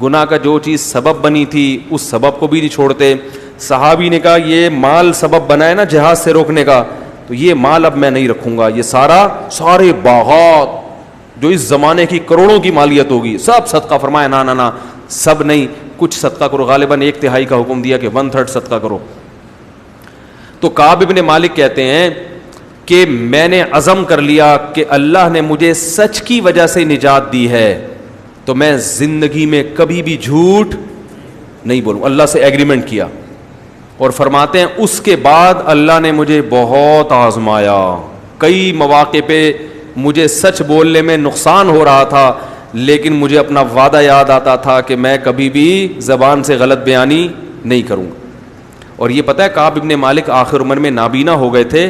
گناہ کا جو چیز سبب بنی تھی اس سبب کو بھی نہیں چھوڑتے۔ صحابی نے کہا یہ مال سبب بنا ہے نا جہاد سے روکنے کا، تو یہ مال اب میں نہیں رکھوں گا، یہ سارے باغات جو اس زمانے کی کروڑوں کی مالیت ہوگی سب صدقہ۔ فرمایا نا نا نا، سب نہیں، کچھ صدقہ کرو، غالباً 1/3 کا حکم دیا کہ 1/3 صدقہ کرو۔ تو کعب ابن مالک کہتے ہیں کہ میں نے عزم کر لیا کہ اللہ نے مجھے سچ کی وجہ سے نجات دی ہے تو میں زندگی میں کبھی بھی جھوٹ نہیں بولوں، اللہ سے ایگریمنٹ کیا۔ اور فرماتے ہیں اس کے بعد اللہ نے مجھے بہت آزمایا، کئی مواقع پہ مجھے سچ بولنے میں نقصان ہو رہا تھا لیکن مجھے اپنا وعدہ یاد آتا تھا کہ میں کبھی بھی زبان سے غلط بیانی نہیں کروں گا۔ اور یہ پتہ ہے کعب ابن مالک آخر عمر میں نابینا ہو گئے تھے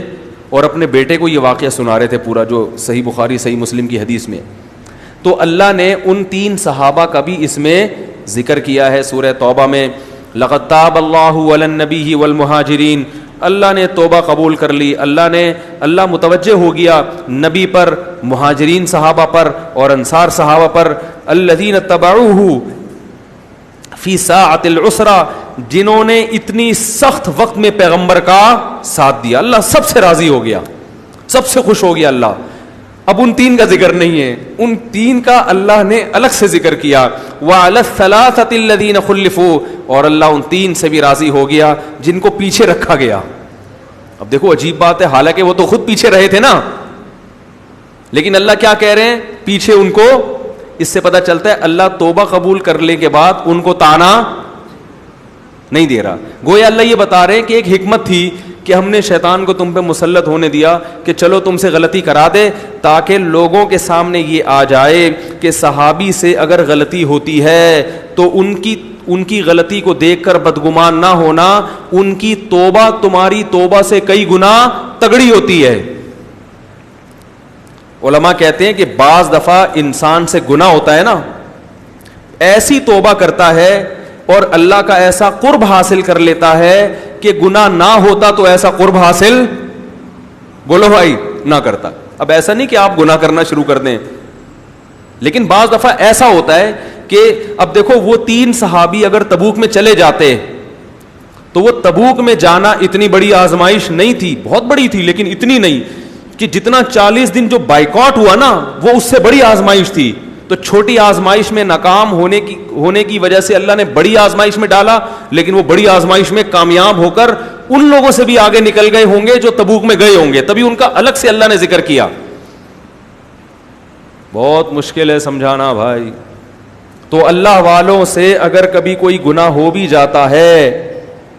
اور اپنے بیٹے کو یہ واقعہ سنا رہے تھے پورا، جو صحیح بخاری صحیح مسلم کی حدیث میں۔ تو اللہ نے ان 3 صحابہ کا بھی اس میں ذکر کیا ہے سورہ توبہ میں، لقد تاب اللہ علی النبی والمہاجرین، اللہ نے توبہ قبول کر لی، اللہ متوجہ ہو گیا نبی پر، مہاجرین صحابہ پر اور انصار صحابہ پر، الذین اتبعوہ فی ساعۃ العسرہ، جنہوں نے اتنی سخت وقت میں پیغمبر کا ساتھ دیا، اللہ سب سے راضی ہو گیا، سب سے خوش ہو گیا اللہ۔ اب ان 3 کا ذکر نہیں ہے، ان 3 کا اللہ نے الگ سے ذکر کیا، وعلی الثلاثۃ الذین خلفوا، اور اللہ ان 3 سے بھی راضی ہو گیا جن کو پیچھے رکھا گیا۔ اب دیکھو عجیب بات ہے، حالانکہ وہ تو خود پیچھے رہے تھے نا، لیکن اللہ کیا کہہ رہے ہیں پیچھے ان کو؟ اس سے پتہ چلتا ہے اللہ توبہ قبول کرنے کے بعد ان کو تانا نہیں دے رہا، گویا اللہ یہ بتا رہے ہیں کہ ایک حکمت تھی کہ ہم نے شیطان کو تم پہ مسلط ہونے دیا کہ چلو تم سے غلطی کرا دے، تاکہ لوگوں کے سامنے یہ آ جائے کہ صحابی سے اگر غلطی ہوتی ہے تو ان کی غلطی کو دیکھ کر بدگمان نہ ہونا، ان کی توبہ تمہاری توبہ سے کئی گنا تگڑی ہوتی ہے۔ علماء کہتے ہیں کہ بعض دفعہ انسان سے گناہ ہوتا ہے نا، ایسی توبہ کرتا ہے اور اللہ کا ایسا قرب حاصل کر لیتا ہے کہ گناہ نہ ہوتا تو ایسا قرب حاصل بولو بھائی نہ کرتا۔ اب ایسا نہیں کہ آپ گناہ کرنا شروع کر دیں، لیکن بعض دفعہ ایسا ہوتا ہے کہ اب دیکھو وہ 3 صحابی اگر تبوک میں چلے جاتے تو وہ تبوک میں جانا اتنی بڑی آزمائش نہیں تھی، بہت بڑی تھی لیکن اتنی نہیں کہ جتنا 40 دن جو بائیکاٹ ہوا نا وہ اس سے بڑی آزمائش تھی۔ تو چھوٹی آزمائش میں ناکام ہونے کی وجہ سے اللہ نے بڑی آزمائش میں ڈالا، لیکن وہ بڑی آزمائش میں کامیاب ہو کر ان لوگوں سے بھی آگے نکل گئے ہوں گے جو تبوک میں گئے ہوں گے، تبھی ان کا الگ سے اللہ نے ذکر کیا۔ بہت مشکل ہے سمجھانا بھائی۔ تو اللہ والوں سے اگر کبھی کوئی گناہ ہو بھی جاتا ہے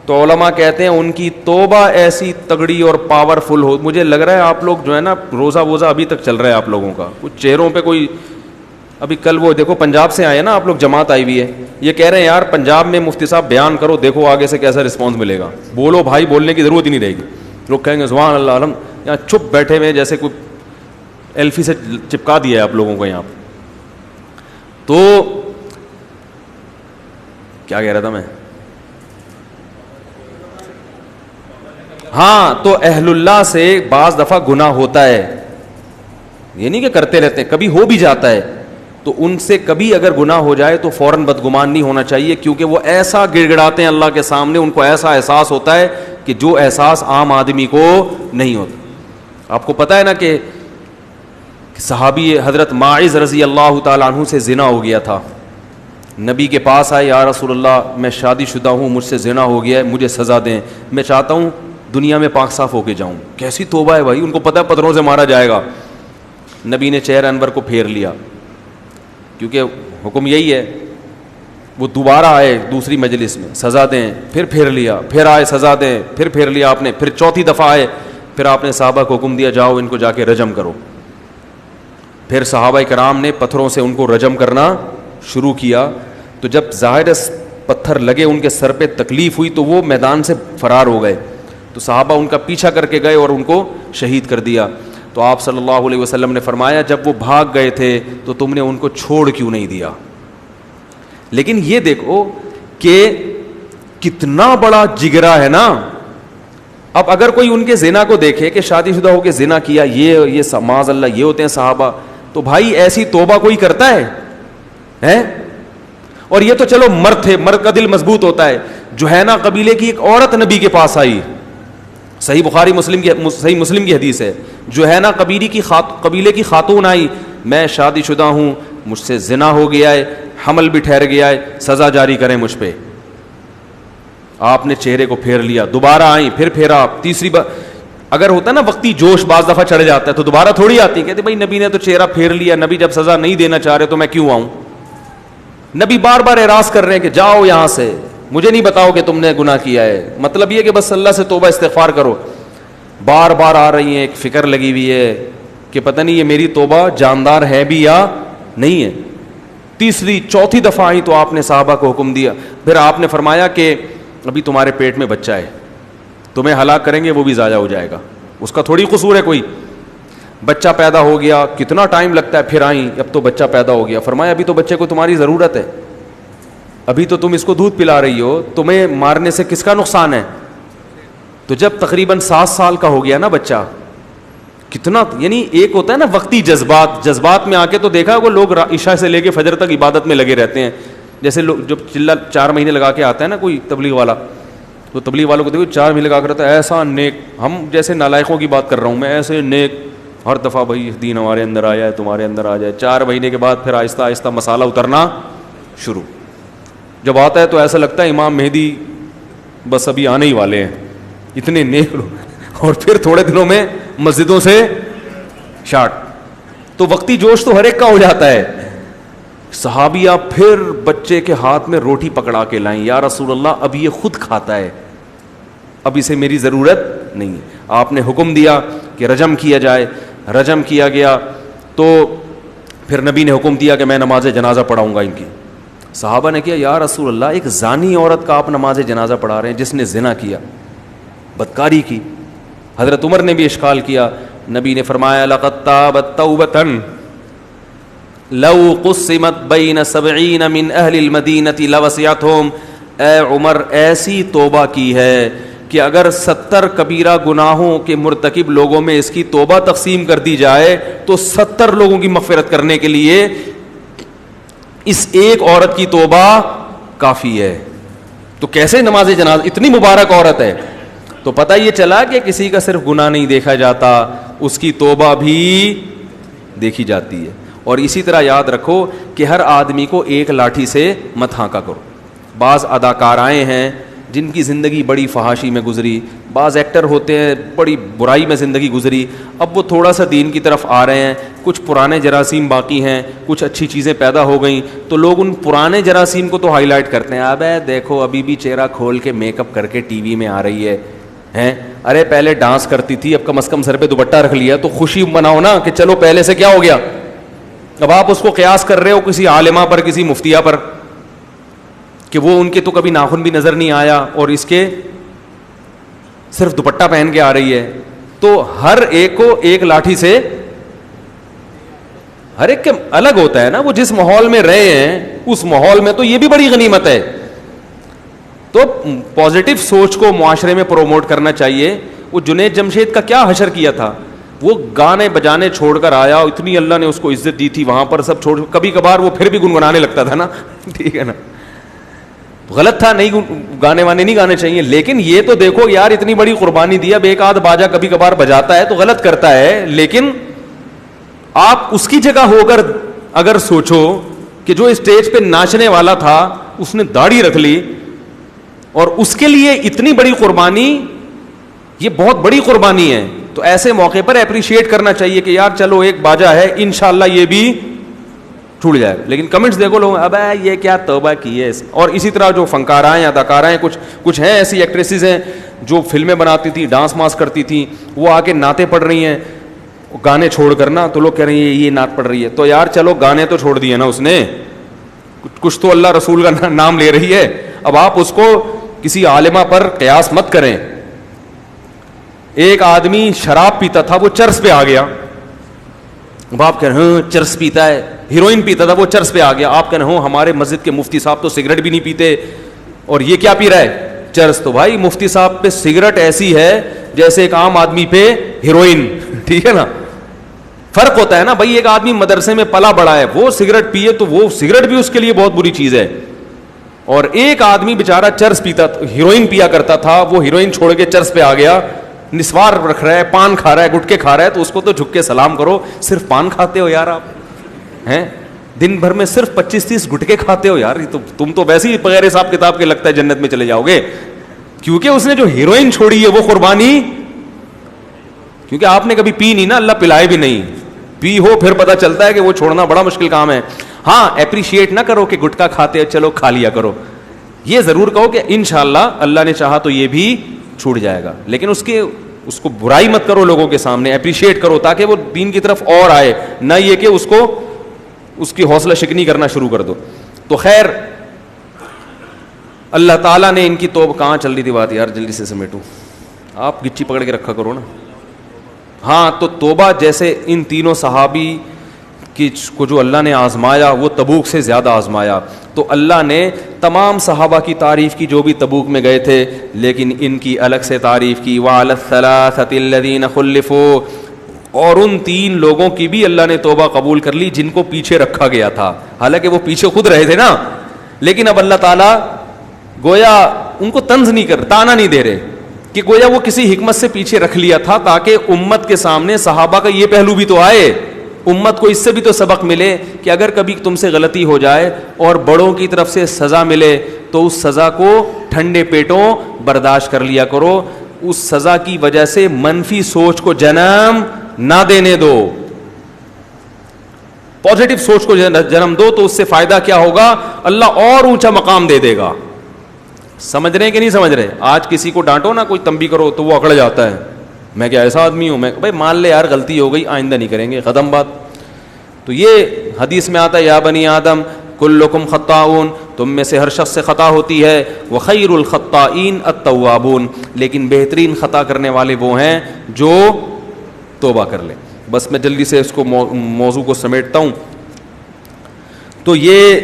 تو علماء کہتے ہیں ان کی توبہ ایسی تگڑی اور پاورفل ہو۔ مجھے لگ رہا ہے آپ لوگ جو ہے نا روزہ ووزہ ابھی تک چل رہا ہے آپ لوگوں کا، کچھ چہروں پہ کوئی، ابھی کل وہ دیکھو پنجاب سے آئے نا آپ لوگ، جماعت آئی ہوئی ہے، یہ کہہ رہے ہیں یار پنجاب میں مفتی صاحب بیان کرو، دیکھو آگے سے کیسا رسپانس ملے گا۔ بولو بھائی، بولنے کی ضرورت ہی نہیں رہے گی، لوگ کہیں گے سبحان اللہ علم، یہاں چپ بیٹھے ہوئے جیسے کوئی ایلفی سے چپکا دیا ہے آپ لوگوں کو یہاں۔ تو کیا کہہ رہا تھا میں؟ ہاں، تو اہل اللہ سے بعض دفعہ گناہ ہوتا ہے، یہ نہیں کہ کرتے رہتے، کبھی ہو بھی جاتا ہے، تو ان سے کبھی اگر گناہ ہو جائے تو فوراً بدگمان نہیں ہونا چاہیے، کیونکہ وہ ایسا گڑ گڑاتے ہیں اللہ کے سامنے، ان کو ایسا احساس ہوتا ہے کہ جو احساس عام آدمی کو نہیں ہوتا۔ آپ کو پتہ ہے نا کہ صحابی حضرت ماعز رضی اللہ تعالیٰ عنہ سے زنا ہو گیا تھا. نبی کے پاس آئے, یا رسول اللہ میں شادی شدہ ہوں, مجھ سے زنا ہو گیا ہے, مجھے سزا دیں, میں چاہتا ہوں دنیا میں پاک صاف ہو کے جاؤں. کیسی توبہ ہے بھائی, ان کو پتہ ہے پتھروں سے مارا جائے گا. نبی نے چہرہ انور کو پھیر لیا, کیونکہ حکم یہی ہے. وہ دوبارہ آئے دوسری مجلس میں, سزا دیں, پھر پھیر لیا, پھر آئے سزا دیں, پھر پھیر لیا آپ نے, پھر چوتھی دفعہ آئے, پھر آپ نے صحابہ کو حکم دیا جاؤ ان کو جا کے رجم کرو. پھر صحابہ کرام نے پتھروں سے ان کو رجم کرنا شروع کیا. تو جب ظاہر پتھر لگے ان کے سر پہ تکلیف ہوئی تو وہ میدان سے فرار ہو گئے. تو صحابہ ان کا پیچھا کر کے گئے اور ان کو شہید کر دیا. تو آپ صلی اللہ علیہ وسلم نے فرمایا جب وہ بھاگ گئے تھے تو تم نے ان کو چھوڑ کیوں نہیں دیا. لیکن یہ دیکھو کہ کتنا بڑا جگرا ہے نا. اب اگر کوئی ان کے زنا کو دیکھے کہ شادی شدہ ہو کے زنا کیا, یہ معاذ اللہ یہ ہوتے ہیں صحابہ, تو بھائی ایسی توبہ کوئی کرتا ہے؟ اور یہ تو چلو مرد تھے, مرد کا دل مضبوط ہوتا ہے. جوہینہ قبیلے کی ایک عورت نبی کے پاس آئی, صحیح بخاری صحیح مسلم کی حدیث ہے. جوہینہ قبیلے کی خاتون آئی, میں شادی شدہ ہوں, مجھ سے زنا ہو گیا ہے, حمل بھی ٹھہر گیا ہے, سزا جاری کریں مجھ پہ. آپ نے چہرے کو پھیر لیا. دوبارہ آئیں, پھر پھیرا, تیسری بار. اگر ہوتا ہے نا وقتی جوش بعض دفعہ چڑھ جاتا ہے تو دوبارہ تھوڑی آتی. کہتے بھائی نبی نے تو چہرہ پھیر لیا, نبی جب سزا نہیں دینا چاہ رہے تو میں کیوں آؤں. نبی بار بار اعراض کر رہے ہیں کہ جاؤ یہاں سے, مجھے نہیں بتاؤ کہ تم نے گناہ کیا ہے, مطلب یہ کہ بس اللہ سے توبہ استغفار کرو. بار بار آ رہی ہیں, ایک فکر لگی ہوئی ہے کہ پتہ نہیں یہ میری توبہ جاندار ہے بھی یا نہیں ہے. تیسری چوتھی دفعہ آئی تو آپ نے صحابہ کو حکم دیا. پھر آپ نے فرمایا کہ ابھی تمہارے پیٹ میں بچہ ہے, تمہیں ہلاک کریں گے وہ بھی ضائع ہو جائے گا, اس کا تھوڑی قصور ہے کوئی. بچہ پیدا ہو گیا, کتنا ٹائم لگتا ہے, پھر آئیں, اب تو بچہ پیدا ہو گیا. فرمایا ابھی تو بچے کو تمہاری ضرورت ہے, ابھی تو تم اس کو دودھ پلا رہی ہو, تمہیں مارنے سے کس کا نقصان ہے. تو جب تقریباً 7 سال کا ہو گیا نا بچہ, کتنا یعنی ایک ہوتا ہے نا وقتی جذبات میں آ کے تو دیکھا وہ لوگ عشاء سے لے کے فجر تک عبادت میں لگے رہتے ہیں. جیسے لوگ جب چلہ 4 مہینے لگا کے آتا ہے نا کوئی تبلیغ والا, تو تبلیغ والوں کو دیکھو 4 مہینے لگا کر رہتا ہے, ایسا نیک, ہم جیسے نالائقوں کی بات کر رہا ہوں میں, ایسے نیک, ہر دفعہ بھائی دین ہمارے اندر آیا ہے, تمہارے اندر آ جائے. 4 مہینے کے بعد پھر آہستہ آہستہ مسالہ اترنا شروع. جب آتا ہے تو ایسا لگتا ہے امام مہدی بس ابھی آنے ہی والے ہیں, اتنے نیک لوگ. اور پھر تھوڑے دنوں میں مسجدوں سے شارٹ. تو وقتی جوش تو ہر ایک کا ہو جاتا ہے. صحابیہ پھر بچے کے ہاتھ میں روٹی پکڑا کے لائیں, یا رسول اللہ اب یہ خود کھاتا ہے, اب اسے میری ضرورت نہیں ہے. آپ نے حکم دیا کہ رجم کیا جائے. رجم کیا گیا تو پھر نبی نے حکم دیا کہ میں نماز جنازہ پڑھاؤں گا ان کی. صحابہ نے کیا, یا رسول اللہ ایک زانی عورت کا آپ نماز جنازہ پڑھا رہے ہیں جس نے زنا کیا, بدکاری کی. حضرت عمر نے بھی اشکال کیا. نبی نے فرمایا لقد تابت توبۃ لو قسمت بین 70 من اہل المدینۃ لوسعتهم. اے عمر ایسی توبہ کی ہے کہ اگر 70 کبیرہ گناہوں کے مرتکب لوگوں میں اس کی توبہ تقسیم کر دی جائے تو 70 لوگوں کی مغفرت کرنے کے لیے اس ایک عورت کی توبہ کافی ہے. تو کیسے نماز جنازہ, اتنی مبارک عورت ہے. تو پتہ یہ چلا کہ کسی کا صرف گناہ نہیں دیکھا جاتا, اس کی توبہ بھی دیکھی جاتی ہے. اور اسی طرح یاد رکھو کہ ہر آدمی کو ایک لاٹھی سے مت ہانکا کرو. بعض اداکارائیں ہیں جن کی زندگی بڑی فحاشی میں گزری, بعض ایکٹر ہوتے ہیں بڑی برائی میں زندگی گزری, اب وہ تھوڑا سا دین کی طرف آ رہے ہیں, کچھ پرانے جراثیم باقی ہیں, کچھ اچھی چیزیں پیدا ہو گئیں, تو لوگ ان پرانے جراثیم کو تو ہائی لائٹ کرتے ہیں. اب دیکھو ابھی بھی چہرہ کھول کے میک اپ کر کے ٹی وی میں آ رہی ہے, ارے پہلے ڈانس کرتی تھی, اب کم از کم سر پہ دوپٹہ رکھ لیا, تو خوشی مناؤ نا کہ چلو پہلے سے کیا ہو گیا. اب آپ اس کو قیاس کر رہے ہو کسی عالمہ پر, کسی مفتیہ پر, کہ وہ ان کے تو کبھی ناخن بھی نظر نہیں آیا اور اس کے صرف دوپٹہ پہن کے آ رہی ہے. تو ہر ایک کو ایک لاٹھی سے, ہر ایک کے الگ ہوتا ہے نا, وہ جس ماحول میں رہے ہیں اس ماحول میں تو یہ بھی بڑی غنیمت ہے. تو پازیٹیو سوچ کو معاشرے میں پروموٹ کرنا چاہیے. وہ جنید جمشید کا کیا حشر کیا تھا, وہ گانے بجانے چھوڑ کر آیا, اتنی اللہ نے اس کو عزت دی تھی, وہاں پر سب چھوڑ, کبھی کبھار وہ پھر بھی گنگنانے لگتا تھا نا, ٹھیک ہے نا, غلط تھا, نہیں گانے وانے نہیں گانے چاہیے, لیکن یہ تو دیکھو یار اتنی بڑی قربانی دی, اب ایک آدھ باجا کبھی کبھار بجاتا ہے تو غلط کرتا ہے, لیکن آپ اس کی جگہ ہو کر اگر سوچو کہ جو اسٹیج پہ ناچنے والا تھا اس نے داڑھی رکھ لی اور اس کے لیے اتنی بڑی قربانی, یہ بہت بڑی قربانی ہے, تو ایسے موقع پر اپریشیٹ کرنا چاہیے کہ یار چلو ایک باجا ہے, انشاءاللہ یہ بھی چھوٹ جائے گا. لیکن کمنٹس دیکھو لوگ, اب یہ کیا توبہ کی ہے. اور اسی طرح جو فنکارائیں اداکارائیں کچھ ہیں ایسی ایکٹریسز ہیں جو فلمیں بناتی تھیں, ڈانس ماس کرتی تھیں, وہ آ کے نعتیں پڑھ رہی ہیں گانے چھوڑ کر نا, تو لوگ کہہ رہے ہیں یہ نعت پڑھ رہی ہے. تو یار چلو گانے تو چھوڑ دیے نا اس نے, کچھ تو اللہ رسول کا نام لے رہی ہے. اب آپ اس کو کسی عالمہ پر قیاس مت کریں. ایک آدمی شراب پیتا تھا, وہ چرس پہ آ گیا. اب آپ کہہ رہے ہیں چرس پیتا ہے, ہیروئن پیتا تھا وہ چرس پہ آ گیا. آپ کہہ رہے ہوں ہمارے مسجد کے مفتی صاحب تو سگریٹ بھی نہیں پیتے اور یہ کیا پی رہا ہے, چرس. تو بھائی مفتی صاحب پہ سگریٹ ایسی ہے جیسے ایک عام آدمی پہ ہیروئن, ٹھیک ہے نا, فرق ہوتا ہے نا بھائی. ایک آدمی مدرسے میں پلا بڑا ہے, وہ سگریٹ پیے تو وہ سگریٹ بھی اس کے لیے بہت بری چیز ہے. اور ایک آدمی بےچارا چرس پیتا, ہیروئن پیا کرتا تھا, وہ ہیروئن چھوڑ کے چرس پہ آ گیا, نسوار رکھ رہا ہے, پان کھا رہا ہے, گٹکے کھا رہا ہے, تو اس کو تو جھک کے سلام کرو. صرف پان کھاتے ہو یار آپ ہیں, دن بھر میں صرف 25-30 گٹکے کھاتے ہو یار, تو تم تو ویسے ہی بغیر حساب کتاب کے لگتا ہے جنت میں چلے جاؤ گے. کیونکہ اس نے جو ہیروئن چھوڑی ہے وہ قربانی, کیونکہ آپ نے کبھی پی نہیں نا, اللہ پلائے بھی نہیں, پی ہو پھر پتہ چلتا ہے کہ وہ چھوڑنا بڑا مشکل کام ہے. ہاں اپریشیٹ نہ کرو کہ گٹکا کھاتے چلو کھا لیا کرو, یہ ضرور کہو کہ انشاءاللہ اللہ نے چاہا تو یہ بھی چھوٹ جائے گا. لیکن اس کو برائی مت کرو لوگوں کے سامنے, اپریشیٹ کرو تاکہ وہ دین کی طرف اور آئے, نہ یہ کہ اس کی حوصلہ شکنی کرنا شروع کر دو. تو خیر اللہ تعالیٰ نے ان کی توبہ, کہاں چل رہی تھی بات یار, جلدی سے سمیٹو, آپ گچی پکڑ کے رکھا کرو نا. ہاں تو توبہ جیسے ان تینوں صحابی کو جو اللہ نے آزمایا وہ تبوک سے زیادہ آزمایا, تو اللہ نے تمام صحابہ کی تعریف کی جو بھی تبوک میں گئے تھے, لیکن ان کی الگ سے تعریف کی. وعلی الثلاثۃ الذین خلفوا, اور ان 3 لوگوں کی بھی اللہ نے توبہ قبول کر لی جن کو پیچھے رکھا گیا تھا. حالانکہ وہ پیچھے خود رہے تھے نا, لیکن اب اللہ تعالیٰ گویا ان کو طنز نہیں کر, تانا نہیں دے رہے کہ گویا وہ کسی حکمت سے پیچھے رکھ لیا تھا تاکہ امت کے سامنے صحابہ کا یہ پہلو بھی تو آئے, امت کو اس سے بھی تو سبق ملے کہ اگر کبھی تم سے غلطی ہو جائے اور بڑوں کی طرف سے سزا ملے تو اس سزا کو ٹھنڈے پیٹوں برداشت کر لیا کرو. اس سزا کی وجہ سے منفی سوچ کو جنم نہ دینے دو, پازیٹو سوچ کو جنم دو, تو اس سے فائدہ کیا ہوگا, اللہ اور اونچا مقام دے دے گا. سمجھ رہے ہیں کہ نہیں سمجھ رہے؟ آج کسی کو ڈانٹو نا, کوئی تنبیہ کرو تو وہ اکڑ جاتا ہے, میں کیا ایسا آدمی ہوں, میں بھائی مان لے یار غلطی ہو گئی, آئندہ نہیں کریں گے, ختم بات. تو یہ حدیث میں آتا ہے یا بنی آدم کلکم خطاؤن, تم میں سے ہر شخص سے خطا ہوتی ہے, وخیر الخطائین التوابون, لیکن بہترین خطا کرنے والے وہ ہیں جو توبہ کر لیں. بس میں جلدی سے اس کو موضوع کو سمیٹتا ہوں. تو یہ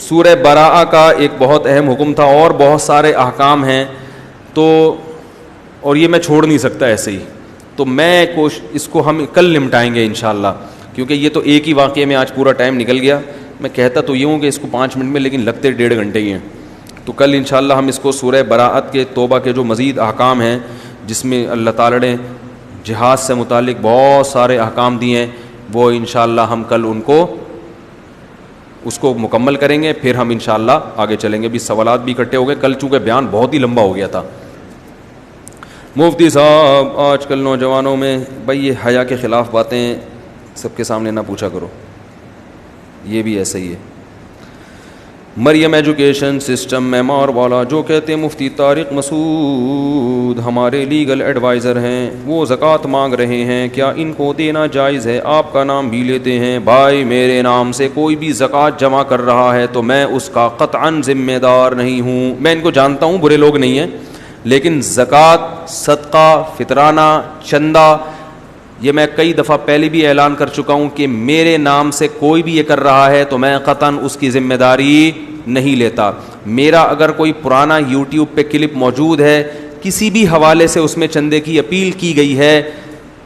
سورہ براءہ کا ایک بہت اہم حکم تھا, اور بہت سارے احکام ہیں تو, اور یہ میں چھوڑ نہیں سکتا ایسے ہی, تو میں اس کو ہم کل نمٹائیں گے انشاءاللہ, کیونکہ یہ تو ایک ہی واقعے میں آج پورا ٹائم نکل گیا. میں کہتا تو یہ ہوں کہ اس کو 5 منٹ میں, لیکن لگتے 1.5 گھنٹے ہی ہیں. تو کل انشاءاللہ ہم اس کو سورہ براءت کے توبہ کے جو مزید احکام ہیں, جس میں اللہ تعالی نے جہاد سے متعلق بہت سارے احکام دیے ہیں, وہ انشاءاللہ ہم کل اس کو مکمل کریں گے, پھر ہم انشاءاللہ آگے چلیں گے. بھی سوالات بھی اکٹھے ہو گئے, کل چونکہ بیان بہت ہی لمبا ہو گیا تھا. مفتی صاحب آج کل نوجوانوں میں بھائی یہ حیا کے خلاف باتیں سب کے سامنے نہ پوچھا کرو, یہ بھی ایسا ہی ہے. مریم ایجوکیشن سسٹم معمار والا جو کہتے ہیں مفتی طارق مسعود ہمارے لیگل ایڈوائزر ہیں, وہ زکوٰۃ مانگ رہے ہیں, کیا ان کو دینا جائز ہے؟ آپ کا نام بھی لیتے ہیں. بھائی میرے نام سے کوئی بھی زکوٰۃ جمع کر رہا ہے تو میں اس کا قطعاً ذمہ دار نہیں ہوں. میں ان کو جانتا ہوں, برے لوگ نہیں ہیں, لیکن زکوٰۃ, صدقہ, فطرانہ, چندہ, یہ میں کئی دفعہ پہلے بھی اعلان کر چکا ہوں کہ میرے نام سے کوئی بھی یہ کر رہا ہے تو میں قطعاً اس کی ذمہ داری نہیں لیتا. میرا اگر کوئی پرانا یوٹیوب پہ کلپ موجود ہے, کسی بھی حوالے سے اس میں چندے کی اپیل کی گئی ہے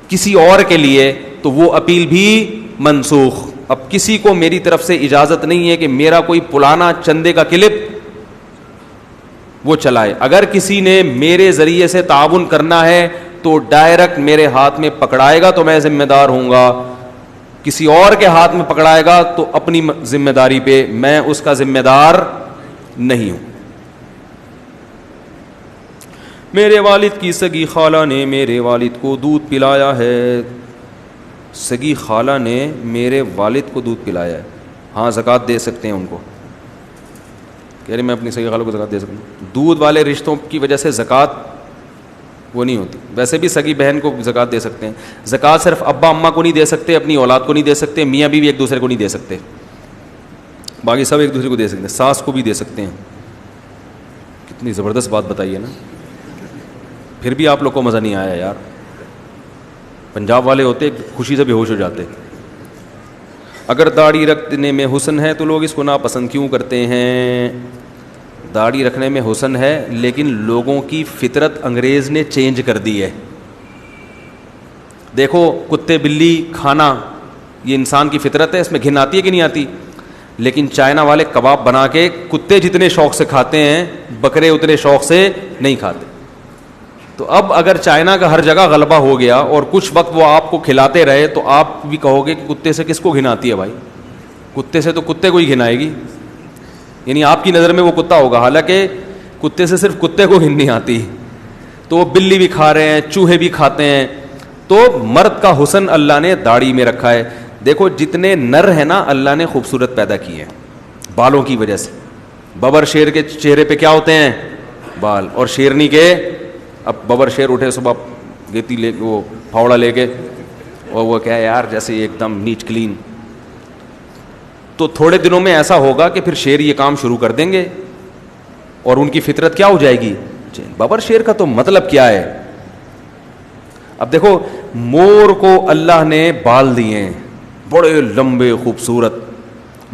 کسی اور کے لیے, تو وہ اپیل بھی منسوخ. اب کسی کو میری طرف سے اجازت نہیں ہے کہ میرا کوئی پرانا چندے کا کلپ وہ چلائے. اگر کسی نے میرے ذریعے سے تعاون کرنا ہے تو ڈائریکٹ میرے ہاتھ میں پکڑائے گا تو میں ذمہ دار ہوں گا, کسی اور کے ہاتھ میں پکڑائے گا تو اپنی ذمہ داری پہ، میں اس کا ذمہ دار نہیں ہوں. میرے والد کی سگی خالہ نے میرے والد کو دودھ پلایا ہے. سگی خالہ نے میرے والد کو دودھ پلایا ہے. ہاں زکوٰۃ دے سکتے ہیں ان کو. کہہ رہے میں اپنی سگی خالہ کو زکوٰۃ دے سکتا ہوں. دودھ والے رشتوں کی وجہ سے زکوٰۃ وہ نہیں ہوتی. ویسے بھی سگی بہن کو زکوٰۃ دے سکتے ہیں. زکوٰۃ صرف ابا اماں کو نہیں دے سکتے، اپنی اولاد کو نہیں دے سکتے، میاں بیوی ایک دوسرے کو نہیں دے سکتے، باقی سب ایک دوسرے کو دے سکتے ہیں. ساس کو بھی دے سکتے ہیں. کتنی زبردست بات بتائیے نا. پھر بھی آپ لوگ کو مزہ نہیں آیا یار. پنجاب والے ہوتے خوشی سے بے ہوش ہو جاتے. اگر داڑھی رکھنے میں حسن ہے تو لوگ اس کو ناپسند کیوں کرتے ہیں؟ داڑھی رکھنے میں حسن ہے لیکن لوگوں کی فطرت انگریز نے چینج کر دی ہے. دیکھو کتے بلی کھانا یہ انسان کی فطرت ہے، اس میں گھن آتی ہے کہ نہیں آتی؟ لیکن چائنا والے کباب بنا کے کتے جتنے شوق سے کھاتے ہیں بکرے اتنے شوق سے نہیں کھاتے. تو اب اگر چائنا کا ہر جگہ غلبہ ہو گیا اور کچھ وقت وہ آپ کو کھلاتے رہے تو آپ بھی کہو گے کہ کتے سے کس کو گھن آتی ہے بھائی؟ کتے سے تو کتے کو ہی گھن آئے گی، یعنی آپ کی نظر میں وہ کتا ہوگا، حالانکہ کتے سے صرف کتے کو گھن نہیں آتی. تو وہ بلی بھی کھا رہے ہیں، چوہے بھی کھاتے ہیں. تو مرد کا حسن اللہ نے داڑھی میں رکھا ہے. دیکھو جتنے نر ہیں نا اللہ نے خوبصورت پیدا کیے ہیں بالوں کی وجہ سے. ببر شیر کے چہرے پہ کیا ہوتے ہیں؟ بال. اور شیرنی کے، اب ببر شیر اٹھے صبح گیتی لے وہ پھاوڑا لے کے اور وہ کیا ہے یار جیسے ایک دم نیٹ کلین، تو تھوڑے دنوں میں ایسا ہوگا کہ پھر شیر یہ کام شروع کر دیں گے اور ان کی فطرت کیا ہو جائے گی؟ ببر شیر کا تو مطلب کیا ہے؟ اب دیکھو مور کو اللہ نے بال دیے ہیں بڑے لمبے خوبصورت،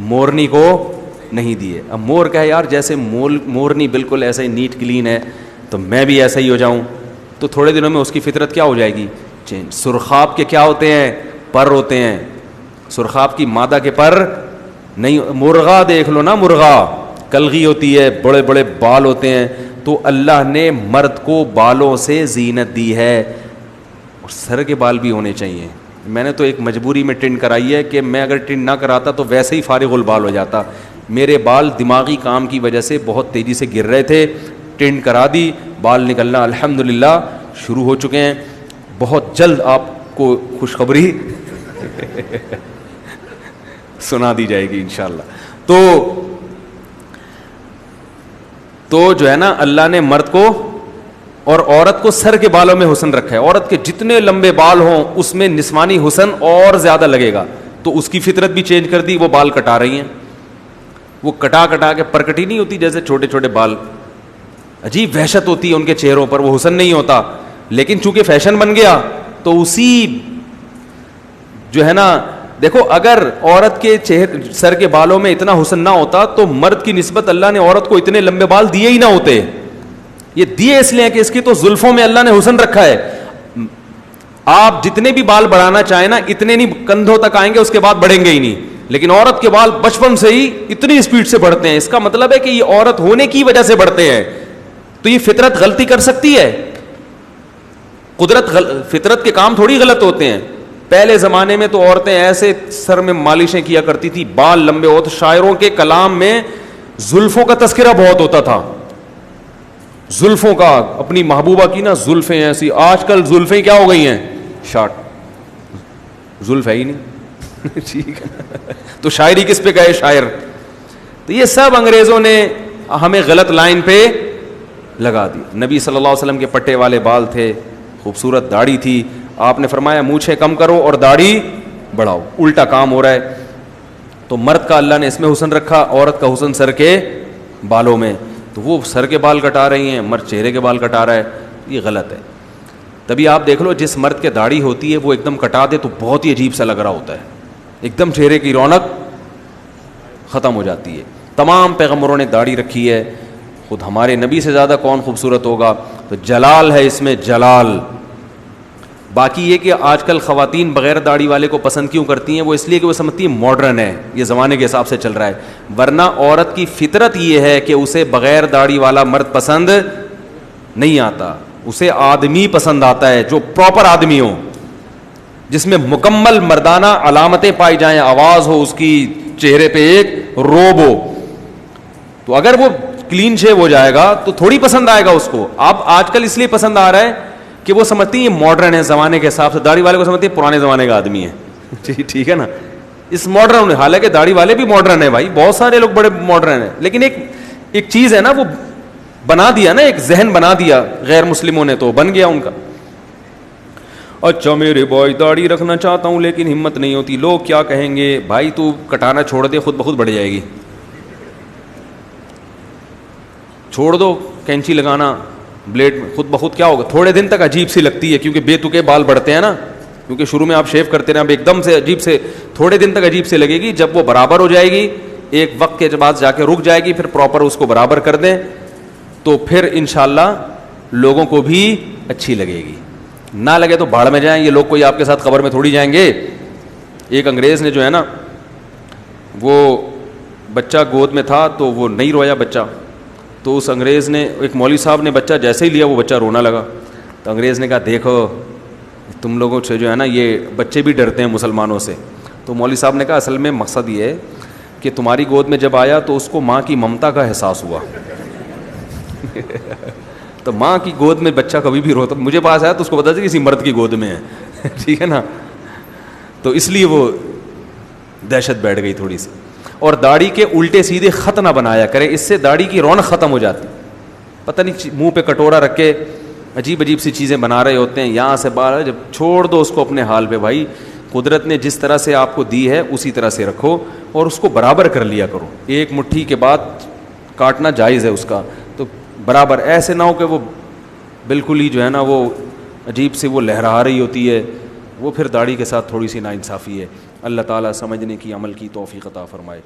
مورنی کو نہیں دیے. اب مور کا ہے یار جیسے مورنی بالکل ایسے ہی نیٹ کلین ہے تو میں بھی ایسا ہی ہو جاؤں، تو تھوڑے دنوں میں اس کی فطرت کیا ہو جائے گی؟ چینج. سرخاب کے کیا ہوتے ہیں؟ پر ہوتے ہیں. سرخاب کی مادہ کے پر نہیں. مرغا دیکھ لو نا، مرغا کلغی ہوتی ہے، بڑے بڑے بال ہوتے ہیں. تو اللہ نے مرد کو بالوں سے زینت دی ہے اور سر کے بال بھی ہونے چاہیے. میں نے تو ایک مجبوری میں ٹنڈ کرائی ہے کہ میں اگر ٹنڈ نہ کراتا تو ویسے ہی فارغ البال ہو جاتا. میرے بال دماغی کام کی وجہ سے بہت تیزی سے گر رہے تھے، ٹنڈ کرا دی، بال نکلنا الحمدللہ شروع ہو چکے ہیں. بہت جلد آپ کو خوشخبری سنا دی جائے گی انشاءاللہ. تو جو ہے نا اللہ نے مرد کو اور عورت کو سر کے بالوں میں حسن رکھا ہے. عورت کے جتنے لمبے بال ہوں اس میں نسوانی حسن اور زیادہ لگے گا. تو اس کی فطرت بھی چینج کر دی، وہ بال کٹا رہی ہیں. وہ کٹا کے پرکٹی نہیں ہوتی جیسے چھوٹے چھوٹے بال، عجیب وحشت ہوتی ہے ان کے چہروں پر، وہ حسن نہیں ہوتا. لیکن چونکہ فیشن بن گیا تو اسی جو ہے نا، دیکھو اگر عورت کے سر کے بالوں میں اتنا حسن نہ ہوتا تو مرد کی نسبت اللہ نے عورت کو اتنے لمبے بال دیے ہی نہ ہوتے. یہ دیے اس لیے کہ اس کی تو زلفوں میں اللہ نے حسن رکھا ہے. آپ جتنے بھی بال بڑھانا چاہیں نا اتنے نہیں کندھوں تک آئیں گے، اس کے بعد بڑھیں گے ہی نہیں. لیکن عورت کے بال بچپن سے ہی اتنی اسپیڈ سے بڑھتے ہیں. اس کا مطلب ہے کہ یہ عورت ہونے کی وجہ سے بڑھتے ہیں. تو یہ فطرت غلطی کر سکتی ہے؟ فطرت کے کام تھوڑی غلط ہوتے ہیں. پہلے زمانے میں تو عورتیں ایسے سر میں مالشیں کیا کرتی تھی، بال لمبے ہوتے. شاعروں کے کلام میں زلفوں کا تذکرہ بہت ہوتا تھا. زلفوں کا، اپنی محبوبہ کی نا زلفیں ایسی. آج کل زلفیں کیا ہو گئی ہیں؟ شارٹ. زلف ہے ہی نہیں. ٹھیک ہے، تو شاعری کس پہ گئے شاعر؟ تو یہ سب انگریزوں نے ہمیں غلط لائن پہ لگا دی. نبی صلی اللہ علیہ وسلم کے پٹے والے بال تھے، خوبصورت داڑھی تھی. آپ نے فرمایا مونچھیں کم کرو اور داڑھی بڑھاؤ. الٹا کام ہو رہا ہے. تو مرد کا اللہ نے اس میں حسن رکھا، عورت کا حسن سر کے بالوں میں. تو وہ سر کے بال کٹا رہی ہیں، مرد چہرے کے بال کٹا رہا ہے. یہ غلط ہے. تبھی آپ دیکھ لو جس مرد کے داڑھی ہوتی ہے وہ ایک دم کٹا دے تو بہت ہی عجیب سا لگ رہا ہوتا ہے، ایک دم چہرے کی رونق ختم ہو جاتی ہے. تمام پیغمبروں نے داڑھی رکھی ہے. خود ہمارے نبی سے زیادہ کون خوبصورت ہوگا؟ تو جلال ہے اس میں، جلال. باقی یہ کہ آج کل خواتین بغیر داڑھی والے کو پسند کیوں کرتی ہیں؟ وہ اس لیے کہ وہ سمجھتی ہیں ماڈرن ہے، یہ زمانے کے حساب سے چل رہا ہے. ورنہ عورت کی فطرت یہ ہے کہ اسے بغیر داڑھی والا مرد پسند نہیں آتا. اسے آدمی پسند آتا ہے جو پراپر آدمی ہو. جس میں مکمل مردانہ علامتیں پائی جائیں, آواز ہو اس کی, چہرے پہ ایک روب ہو, تو اگر وہ کلین شیو ہو جائے گا تو تھوڑی پسند آئے گا اس کو. اب آج کل اس لیے پسند آ رہا ہے کہ وہ سمجھتی ہیں ماڈرن ہے زمانے کے حساب سے, داڑھی والے کو سمجھتی ہیں پرانے زمانے کا آدمی ہے. ٹھیک ہے نا, اس ماڈرن, حالانکہ داڑھی والے بھی ماڈرن ہیں بھائی, بہت سارے لوگ بڑے ماڈرن ہیں, لیکن ایک چیز ہے نا, وہ بنا دیا نا, ایک ذہن بنا دیا غیر مسلموں نے, تو بن گیا ان کا. اچھا میرے بھائی داڑھی رکھنا چاہتا ہوں لیکن ہمت نہیں ہوتی, لوگ کیا کہیں گے. بھائی تو کٹانا چھوڑ دے, خود بخود بڑھ جائے گی. چھوڑ دو کینچی لگانا بلیڈ میں, خود بخود کیا ہوگا. تھوڑے دن تک عجیب سی لگتی ہے کیونکہ بے تکے بال بڑھتے ہیں نا, کیونکہ شروع میں آپ شیو کرتے رہے, اب ایک دم سے عجیب سے, تھوڑے دن تک عجیب سے لگے گی. جب وہ برابر ہو جائے گی, ایک وقت کے بعد جا کے رک جائے گی, پھر پراپر اس کو برابر کر دیں تو پھر انشاءاللہ لوگوں کو بھی اچھی لگے گی. نہ لگے تو بھاڑ میں جائیں, یہ لوگ کوئی آپ کے ساتھ قبر میں تھوڑی جائیں گے. ایک انگریز نے جو ہے نا, وہ بچہ گود میں تھا تو وہ نہیں رویا بچہ, تو اس انگریز نے, ایک مولوی صاحب نے بچہ جیسے ہی لیا وہ بچہ رونا لگا. تو انگریز نے کہا دیکھو تم لوگوں سے جو ہے نا یہ بچے بھی ڈرتے ہیں مسلمانوں سے. تو مولوی صاحب نے کہا اصل میں مقصد یہ ہے کہ تمہاری گود میں جب آیا تو اس کو ماں کی ممتا کا احساس ہوا. تو ماں کی گود میں بچہ کبھی بھی روتا, مجھے پاس آیا تو اس کو پتا چلا کسی مرد کی گود میں ہے. ٹھیک ہے نا, تو اس لیے وہ دہشت بیٹھ گئی تھوڑی سی. اور داڑھی کے الٹے سیدھے خط نہ بنایا کرے, اس سے داڑھی کی رونق ختم ہو جاتی. پتہ نہیں منہ پہ کٹورا رکھ کے عجیب عجیب سی چیزیں بنا رہے ہوتے ہیں, یہاں سے باہر, جب چھوڑ دو اس کو اپنے حال پہ. بھائی قدرت نے جس طرح سے آپ کو دی ہے اسی طرح سے رکھو اور اس کو برابر کر لیا کرو. ایک مٹھی کے بعد کاٹنا جائز ہے اس کا, تو برابر, ایسے نہ ہو کہ وہ بالکل ہی جو ہے نا وہ عجیب سے وہ لہرا رہی ہوتی ہے, وہ پھر داڑھی کے ساتھ تھوڑی سی ناانصافی ہے. اللہ تعالیٰ سمجھنے کی, عمل کی توفیق عطا فرمائے.